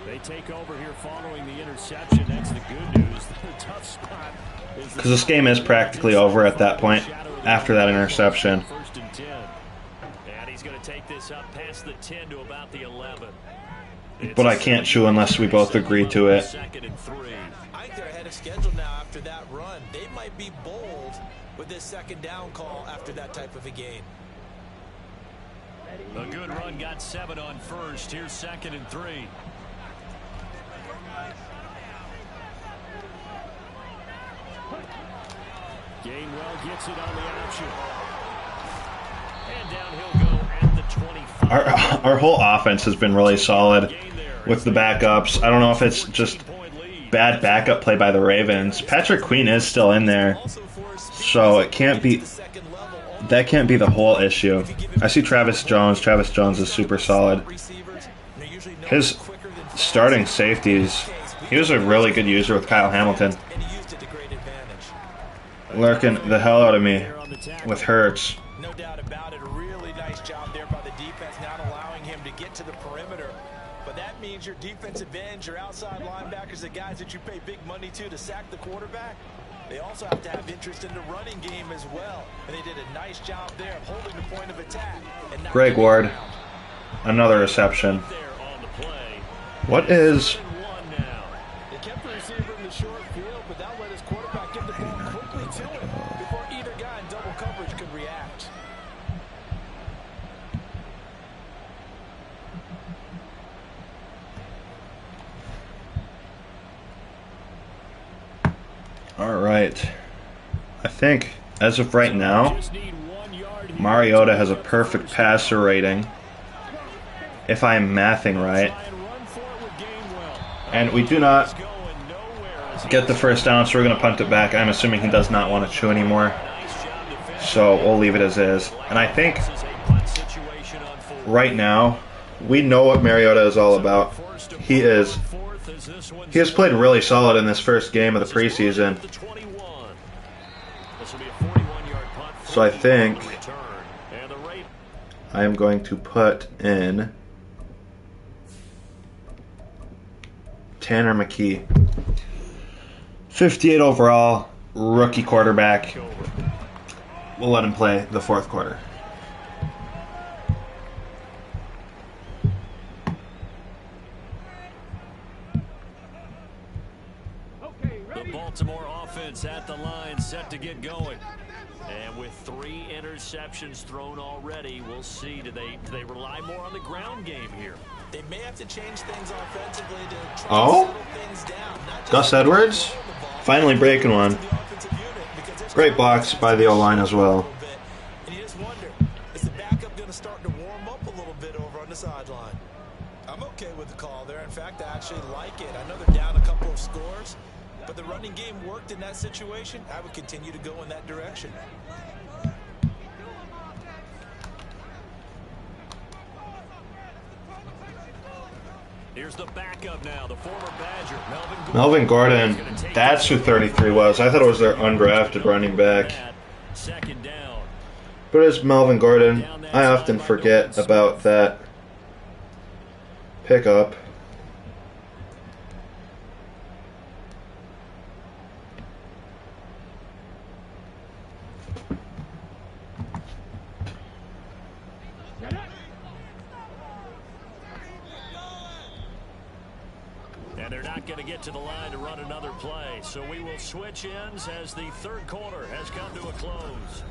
They take over here following the interception. That's the good news. The tough spot is Because this game is practically over at that point after that interception. First and 10. And he's going to take this up past the 10 to about the 11. But I can't chew unless we both agree to it. Second and 3. I think they're ahead of schedule now after that run. They might be bold with this second down call after that type of a gain. A good run got 7 on first. Here's second and 3. Gainwell gets it on the option. And down he'll go at the 25. Our whole offense has been really solid with the backups. I don't know if it's just bad backup play by the Ravens. Patrick Queen is still in there, so it can't be. That can't be the whole issue. I see Travis Jones. Travis Jones is super solid. His starting safeties, he was a really good user with Kyle Hamilton. Lurking the hell out of me with Hurts. No doubt about it. A really nice job there by the defense, not allowing him to get to the perimeter. But that means your defensive ends, your outside linebackers, the guys that you pay big money to sack the quarterback, they also have to have interest in the running game as well. And they did a nice job there of holding the point of attack. And Greg Ward, another reception. What is... They kept the receiver in the short field, but that let his quarterback get the ball quickly to him before either guy in double coverage could react. All right. I think, as of right now, Mariota has a perfect passer rating, if I'm mathing right. And we do not get the first down, so we're going to punt it back. I'm assuming he does not want to chew anymore, so we'll leave it as is. And I think right now, we know what Mariota is all about. He has played really solid in this first game of the preseason. So I think I am going to put in Tanner McKee. 58 overall, rookie quarterback. We'll let him play the fourth quarter. The Baltimore offense at the line, set to get going. And with 3 interceptions thrown already, we'll see. Do they rely more on the ground game here? They may have to change things offensively to try Oh? to settle things down. Gus Edwards finally breaking one. Great blocks by the O-line as well. And you just wonder, is the backup going to start to warm up a little bit over on the sideline? I'm okay with the call there. In fact, I actually like it. I know they're down a couple of scores, but the running game worked in that situation. I would continue to go in that direction. Here's the backup now, the former Badger, Melvin Gordon, that's who 33 was. I thought it was their undrafted running back. Second down. But it's Melvin Gordon. I often forget about that pickup. And they're not going to get to the line to run another play. So we will switch ends as the third quarter has come to a close.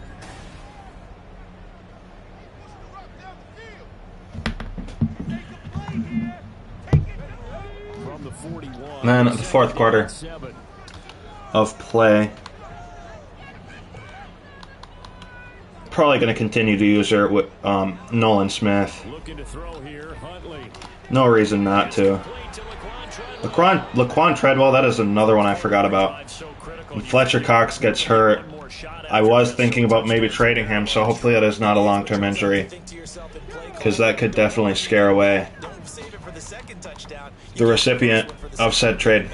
From the 41. And then the fourth quarter of play. Probably going to continue to use her with Nolan Smith. Looking to throw here, Huntley. No reason not to. Laquan Treadwell, that is another one I forgot about. When Fletcher Cox gets hurt, I was thinking about maybe trading him, so hopefully that is not a long-term injury, because that could definitely scare away Don't save it for the second touchdown. the recipient of said trade.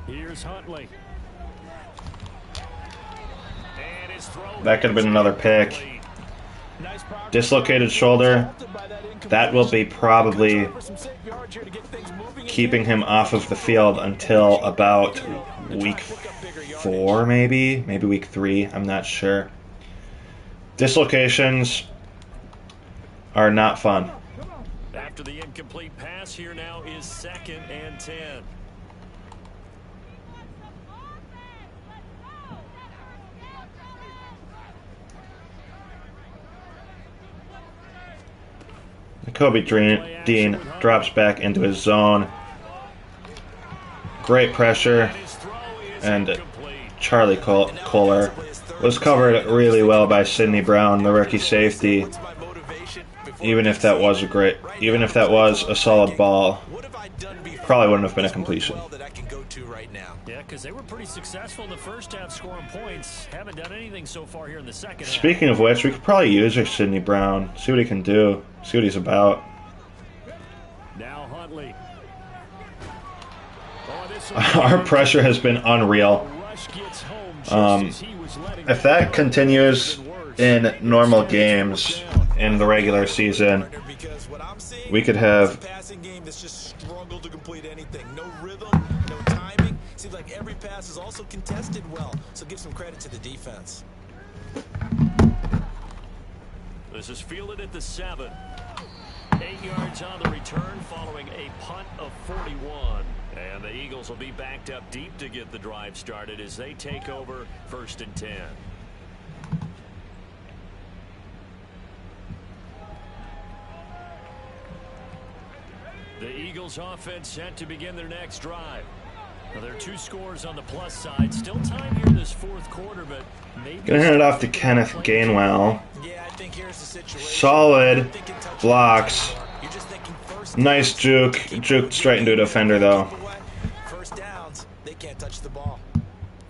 Here's Huntley. And his throw. That could have been another pick. Dislocated shoulder. That will be probably keeping him off of the field until about week 4, maybe week 3. I'm not sure. Dislocations are not fun. After the incomplete pass, here now is 2nd and 10. Kobe Dean drops back into his zone. Great pressure, and Charlie Kohler was covered really well by Sidney Brown, the rookie safety. Even if that was a solid ball, probably wouldn't have been a completion. Yeah, because they were pretty successful in the first half scoring points. Haven't done anything so far here in the second half. Speaking of which, we could probably use our Sidney Brown. See what he can do. See what he's about. Now Huntley. Our pressure has been unreal. If that continues in normal games in the regular season, we could have seems like every pass is also contested well, so give some credit to the defense. This is fielded at the 7. 8 yards on the return following a punt of 41. And the Eagles will be backed up deep to get the drive started as they take over 1st and 10. The Eagles offense set to begin their next drive. Now, there are 2 scores on the plus side. Still time here in this 4th quarter, but maybe... Gonna hand it off to Kenneth Gainwell. Solid blocks. Nice juke. Juked straight into a defender, though. First downs, they can't touch the ball.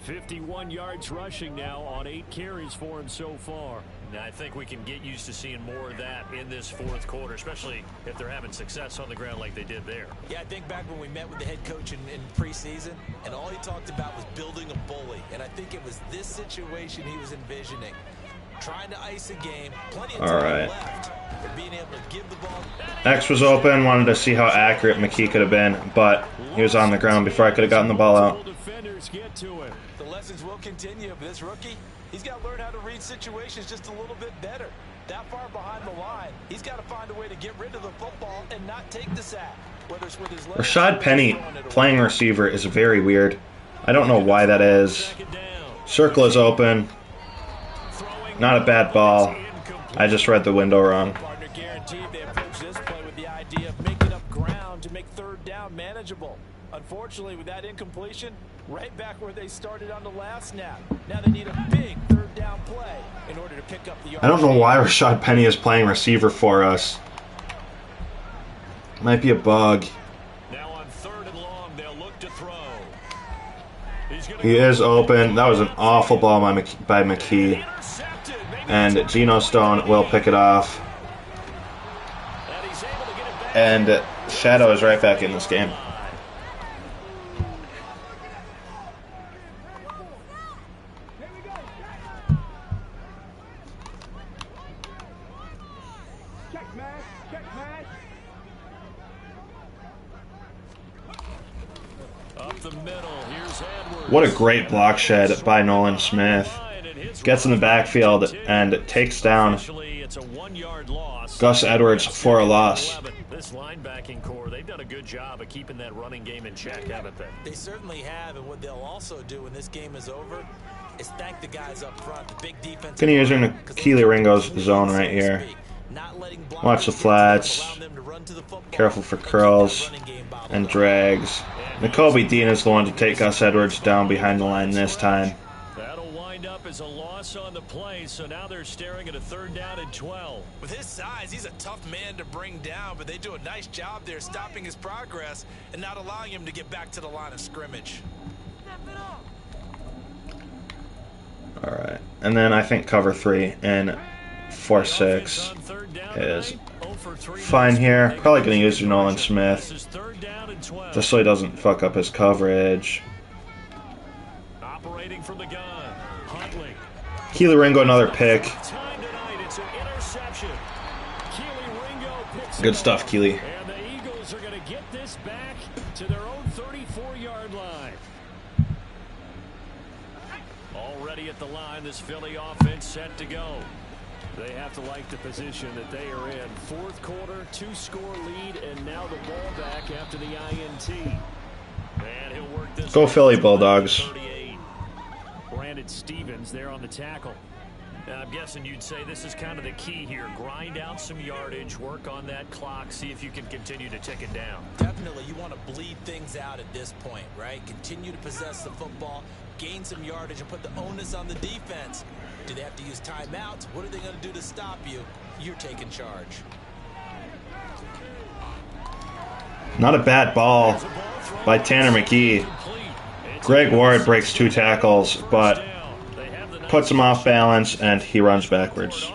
51 yards rushing now on 8 carries for him so far. Now, I think we can get used to seeing more of that in this 4th quarter, especially if they're having success on the ground like they did there. Yeah, I think back when we met with the head coach in preseason, and all he talked about was building a bully. And I think it was this situation he was envisioning. Trying to ice a game, plenty of time left, but being able to give the ball. X was open, wanted to see how accurate McKee could have been, but he was on the ground before I could have gotten the ball out. The lessons will continue, but this rookie, he's got to learn how to read situations just a little bit better. That far behind the line, he's got to find a way to get rid of the football and not take the sack. Whether it's with his left Rashad Penny playing receiver is very weird. I don't know why that is. Circle is open. Not a bad ball. I just read the window wrong. Partner guaranteed they approach this play with the idea of making up ground to make 3rd down manageable. Unfortunately, with that incompletion, right back where they started on the last snap. Now they need a big 3rd down play in order to pick up the yard. I don't know why Rashad Penny is playing receiver for us. Might be a bug. Now on 3rd and long, they'll look to throw. He is open. That was an awful ball by McKee. And Geno Stone will pick it off. And Shadow is right back in this game. What a great block shed by Nolan Smith. Gets in the backfield and takes down Gus Edwards for a loss. This linebacking core, they've done a good job of keeping that running game in check, haven't they? They certainly have, and what they'll also do when this game is over is thank the guys up front, the big defense. Gonna use Keely Ringo's zone right here. Watch the flats. Careful for curls and drags. Nakobe Dean is the one to take Gus Edwards down behind the line this time. That'll wind up as a loss on the play, so now they're staring at a 3rd down and 12. With his size, he's a tough man to bring down, but they do a nice job there stopping his progress and not allowing him to get back to the line of scrimmage. Alright. And then I think cover 3 and 4-6 is fine here. Probably going to use Nolan Smith just so he doesn't fuck up his coverage. Operating from the gun. Huntley. Keely Ringo, another pick. Time tonight, it's an interception. Keely Ringo picks Good it stuff, up. Keely. And the Eagles are going to get this back to their own 34-yard line. Already at the line, this Philly offense set to go. They have to like the position that they are in. Fourth quarter, 2-score lead, and now the ball back after the INT. And he'll work this. Go Philly Bulldogs. 38. Brandon Stevens there on the tackle. Now, I'm guessing you'd say this is kind of the key here. Grind out some yardage, work on that clock, see if you can continue to tick it down. Definitely, you want to bleed things out at this point, right? Continue to possess the football, gain some yardage, and put the onus on the defense. Do they have to use timeouts? What are they going to do to stop you? You're taking charge. Not a bad ball by Tanner McKee. Greg Ward breaks 2 tackles, but puts him off balance, and he runs backwards.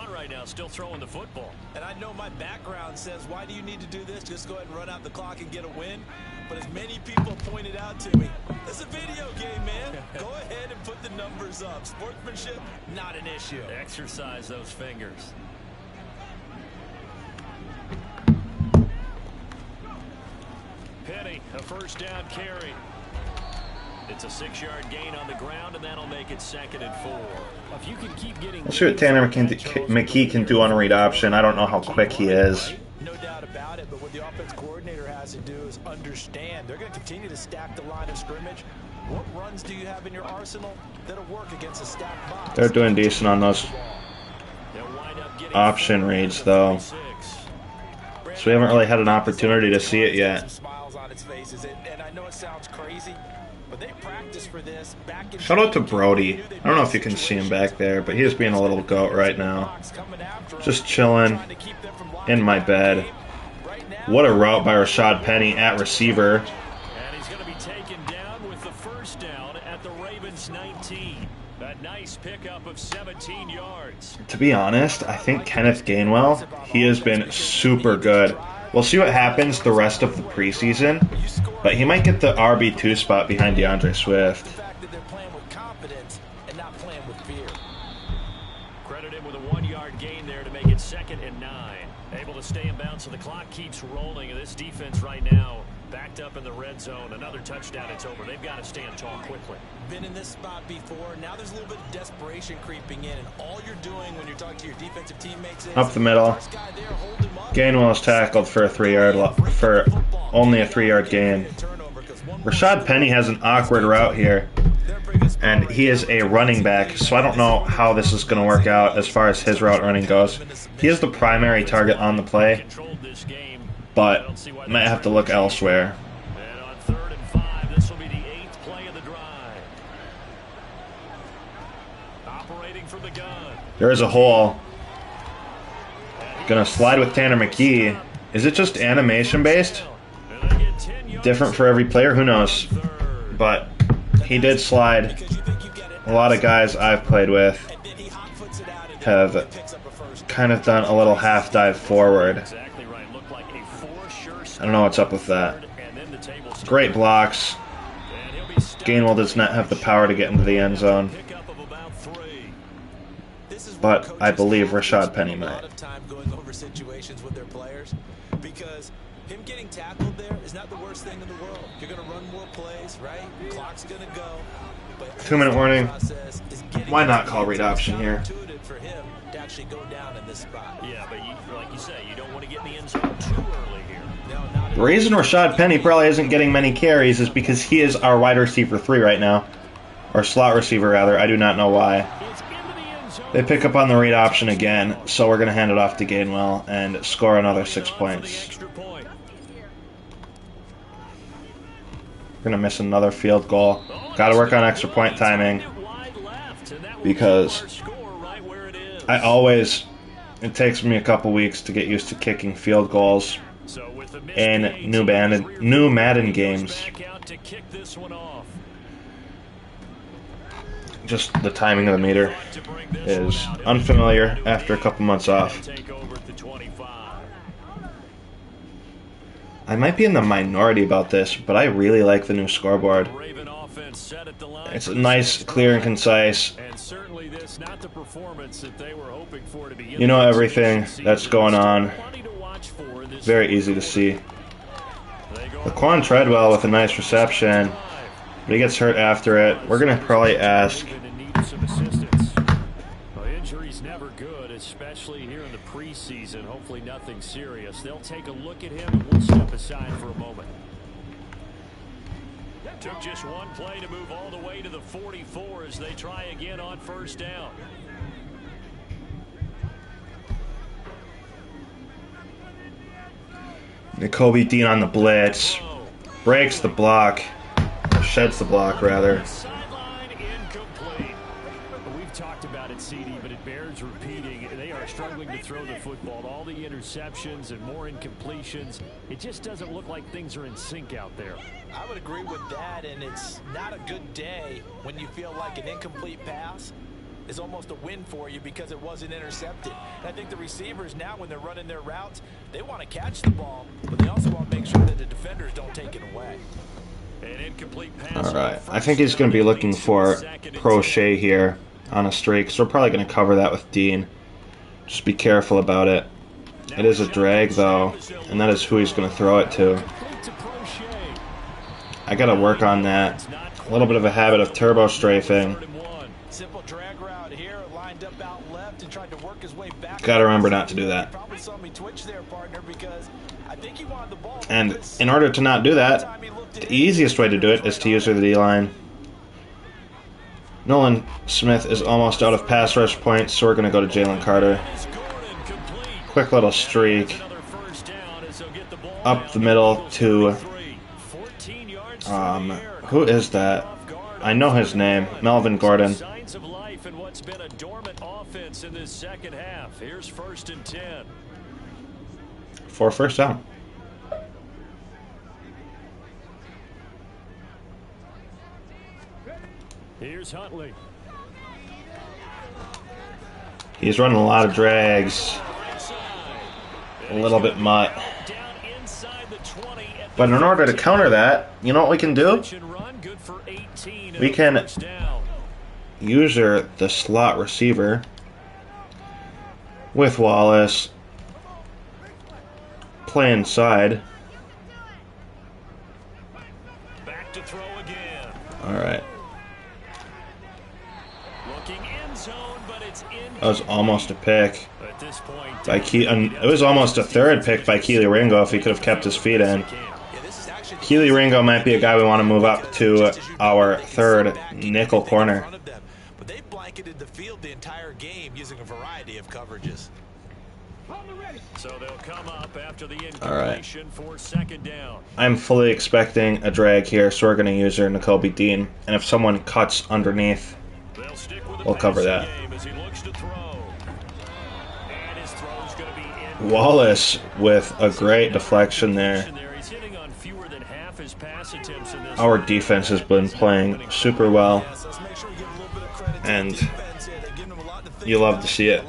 Still throwing the football. And I know my background says, why do you need to do this? Just go ahead and run out the clock and get a win. But as many people pointed out to me, it's a video game, man. Go ahead and put the numbers up. Sportsmanship, not an issue. Exercise those fingers. Penny, a first down carry. It's a 6-yard gain on the ground, and that'll make it 2nd and 4. If you can keep getting, We'll see what Tanner McKee can do on a read option. I don't know how quick he is. No doubt about it, but what the offense coordinator has to do is understand they're going to continue to stack the line of scrimmage. What runs do you have in your arsenal that'll work against a stacked box? They're doing decent on those option reads, though. So we haven't really had an opportunity to see it yet. Smiles on its faces, and I know it sounds crazy, but they practice for this back in. Shout out to Brody. I don't know if you can see him back there, but he is being a little goat right now. Just chilling in my bed. What a route by Rashad Penny at receiver. And he's going to be taken down with the first down at the Ravens 19. A nice pickup of 17 yards. To be honest, I think Kenneth Gainwell, he has been super good. We'll see what happens the rest of the preseason, but he might get the RB2 spot behind DeAndre Swift. The fact that they're playing with confidence and not playing with fear. Credit him with a 1-yard gain there to make it 2nd and 9. Able to stay in bounds, so the clock keeps rolling, and this defense right now backed up in the red zone. Another touchdown, it's over. They've got to stand tall quickly. Been in this spot before. Now there's a little bit of desperation creeping in, and all you're doing when you're talking to your defensive teammates is Up the middle. Gainwell is tackled for a 3-yard for only a 3-yard gain. Rashad Penny has an awkward route here, and he is a running back, so I don't know how this is going to work out as far as his route running goes. He is the primary target on the play, but might have to look elsewhere. And on 3rd and 5, this will be the 8th play of the drive. Operating from the gun. There is a hole. Gonna slide with Tanner McKee. Is it just animation based? Different for every player? Who knows? But he did slide. A lot of guys I've played with have kind of done a little half dive forward. I don't know what's up with that. Great blocks. Gainwell does not have the power to get into the end zone, but I believe Rashad Penny might. Situations with their players, because him getting tackled there is not the worst thing in the world. You're going to run more plays, right? Clock's going to go. 2-minute warning. Why not call read option here? For him to actually go down in this spot. Yeah, but like you say, you don't want to get in the end zone too early here. The reason Rashad Penny probably isn't getting many carries is because he is our wide receiver 3 right now. Or slot receiver, rather. I do not know why. They pick up on the read option again, so we're going to hand it off to Gainwell and score another 6 points. We're going to miss another field goal. Got to work on extra point timing, because it takes me a couple weeks to get used to kicking field goals in new Madden games. just the timing of the meter is unfamiliar after a couple months off. I might be in the minority about this, but I really like the new scoreboard. It's nice, clear, and concise. You know everything that's going on. Very easy to see. Laquan Treadwell with a nice reception, but he gets hurt after it. We're going to probably ask. Injury's never good, especially here in the preseason. Hopefully nothing serious. They'll take a look at him and we'll step aside for a moment. Took just one play to move all the way to the 44 as they try again on first down. Nakobe Dean on the blitz. Breaks the block. Sheds the block, rather. Sideline incomplete. We've talked about it, CD, but it bears repeating. They are struggling to throw the football. All the interceptions and more incompletions. It just doesn't look like things are in sync out there. I would agree with that, and it's not a good day when you feel like an incomplete pass is almost a win for you because it wasn't intercepted. And I think the receivers now, when they're running their routes, they want to catch the ball, but they also want to make sure that the defenders don't take it away. An incomplete pass. All right, I think he's going to be looking for Crochet here on a streak, so we're probably going to cover that with Dean. Just be careful about it. It is a drag, though, and that is who he's going to throw it to. I got to work on that. A little bit of a habit of turbo strafing. Simple drag route here, lined up out left and tried to work his way back. Got to remember not to do that. Probably saw me twitch there, partner, because I think he wanted the ball. And in order to not do that, the easiest way to do it is to use the D-line. Nolan Smith is almost out of pass rush points, so we're going to go to Jalen Carter. Quick little streak. Up the middle to... who is that? I know his name. Melvin Gordon. Signs of life in what's been a dormant offense in this second half. Here's 1st and 10. For first down. Here's Huntley. He's running a lot of drags. A little bit mutt. But in order to counter that, you know what we can do? We can user the slot receiver with Wallace. Play inside. Back to throw again. All right. Looking end zone, but it's in. That was almost a pick. At this point, By it was almost a third pick by Keely Ringo if he could have kept his feet in. Keely Ringo might be a guy we want to move up to our third nickel corner. But they blanketed the field the entire game using a variety of coverages. So they'll come up after the incompletion for 2nd down. I'm fully expecting a drag here, so we're going to use our Nakobe Dean. And if someone cuts underneath, we'll cover that. Wallace with a great deflection there. Our defense has been playing super well, and you love to see it.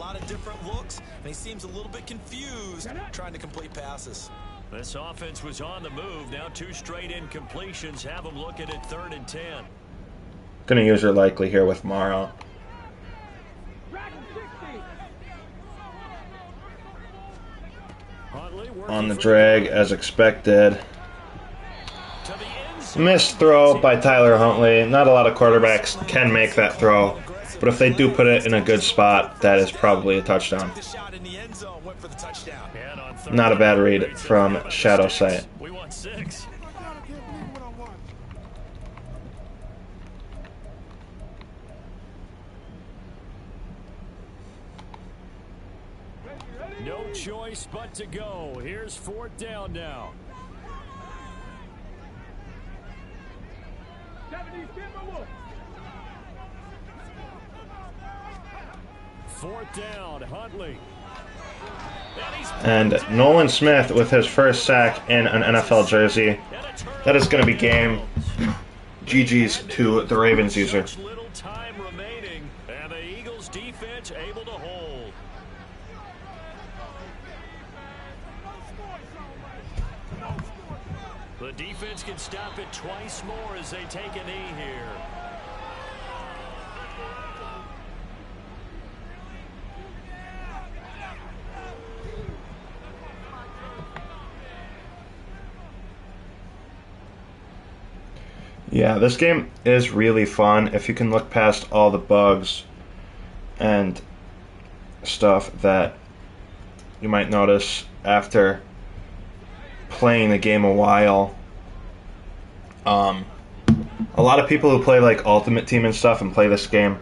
He seems a little bit confused trying to complete passes. This offense was on the move. Now 2 straight incompletions have them looking at 3rd and 10. Going to use her likely here with Morrow. On the drag as expected. Missed throw by Tyler Huntley. Not a lot of quarterbacks can make that throw, but if they do put it in a good spot, that is probably a touchdown. Not a bad read from Shadow Sight. We want 6. No choice but to go. Here's 4th down now. 4th down, Huntley. And Nolan Smith with his first sack in an NFL jersey. That is going to be game. GG's to the Ravens user. Little time remaining. defense can stop it twice more as they take a knee here. Yeah, this game is really fun if you can look past all the bugs and stuff that you might notice after playing the game a while. A lot of people who play like Ultimate Team and stuff and play this game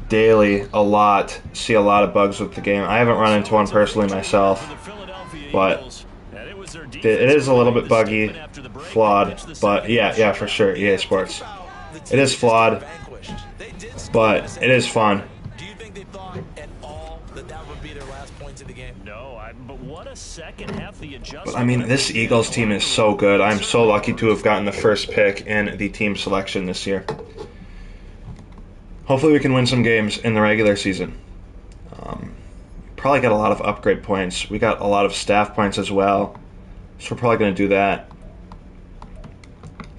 daily a lot see a lot of bugs with the game. I haven't run into one personally myself, but it is a little bit buggy, flawed, but yeah, for sure, EA Sports. It is flawed, but it is fun. Do you think they thought at all that would be their last points of the game? No, but what a second half the adjustment. But I mean, this Eagles team is so good. I'm so lucky to have gotten the first pick in the team selection this year. Hopefully we can win some games in the regular season. Probably got a lot of upgrade points. We got a lot of staff points as well. So we're probably going to do that.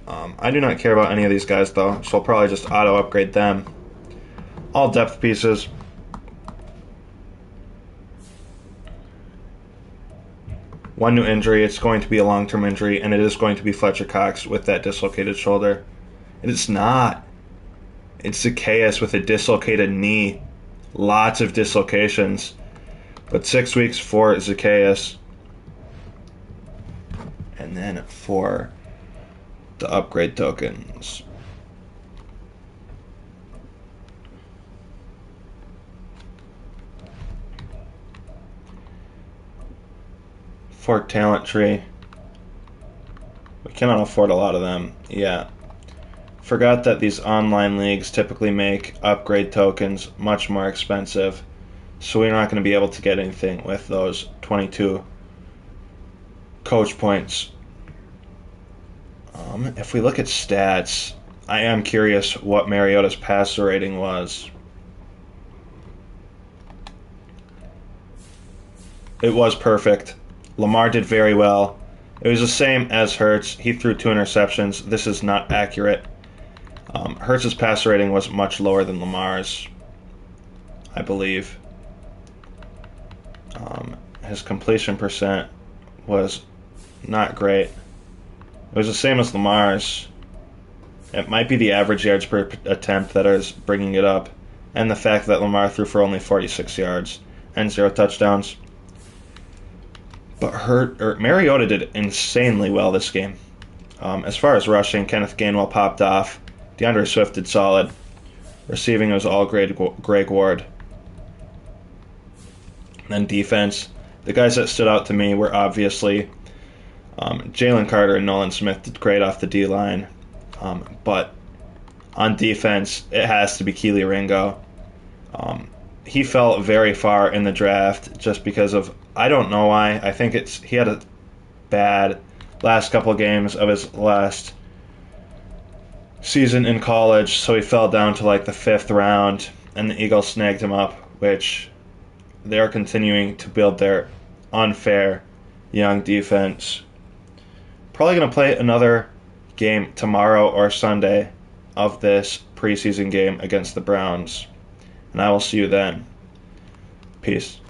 I do not care about any of these guys, though, so I'll probably just auto-upgrade them. All depth pieces. One new injury. It's going to be a long-term injury, and it is going to be Fletcher Cox with that dislocated shoulder. It's not. It's Zacchaeus with a dislocated knee. Lots of dislocations. But 6 weeks for Zacchaeus. And then for the upgrade tokens. For talent tree. We cannot afford a lot of them. Yeah. Forgot that these online leagues typically make upgrade tokens much more expensive. So we're not going to be able to get anything with those 22 coach points. If we look at stats, I am curious what Mariota's passer rating was. It was perfect. Lamar did very well. It was the same as Hurts. He threw 2 interceptions. This is not accurate. Hurts' passer rating was much lower than Lamar's, I believe. His completion percent was not great. It was the same as Lamar's. It might be the average yards per attempt that is bringing it up, and the fact that Lamar threw for only 46 yards and 0 touchdowns. But Mariota did insanely well this game. As far as rushing, Kenneth Gainwell popped off. DeAndre Swift did solid. Receiving was all Greg Ward. And then defense, the guys that stood out to me were obviously Jalen Carter and Nolan Smith did great off the D-line. But on defense, it has to be Keely Ringo. He fell very far in the draft just because of, I don't know why. I think he had a bad last couple games of his last season in college, so he fell down to like the 5th round, and the Eagles snagged him up, which they are continuing to build their unfair young defense. Probably going to play another game tomorrow or Sunday of this preseason game against the Browns, and I will see you then. Peace.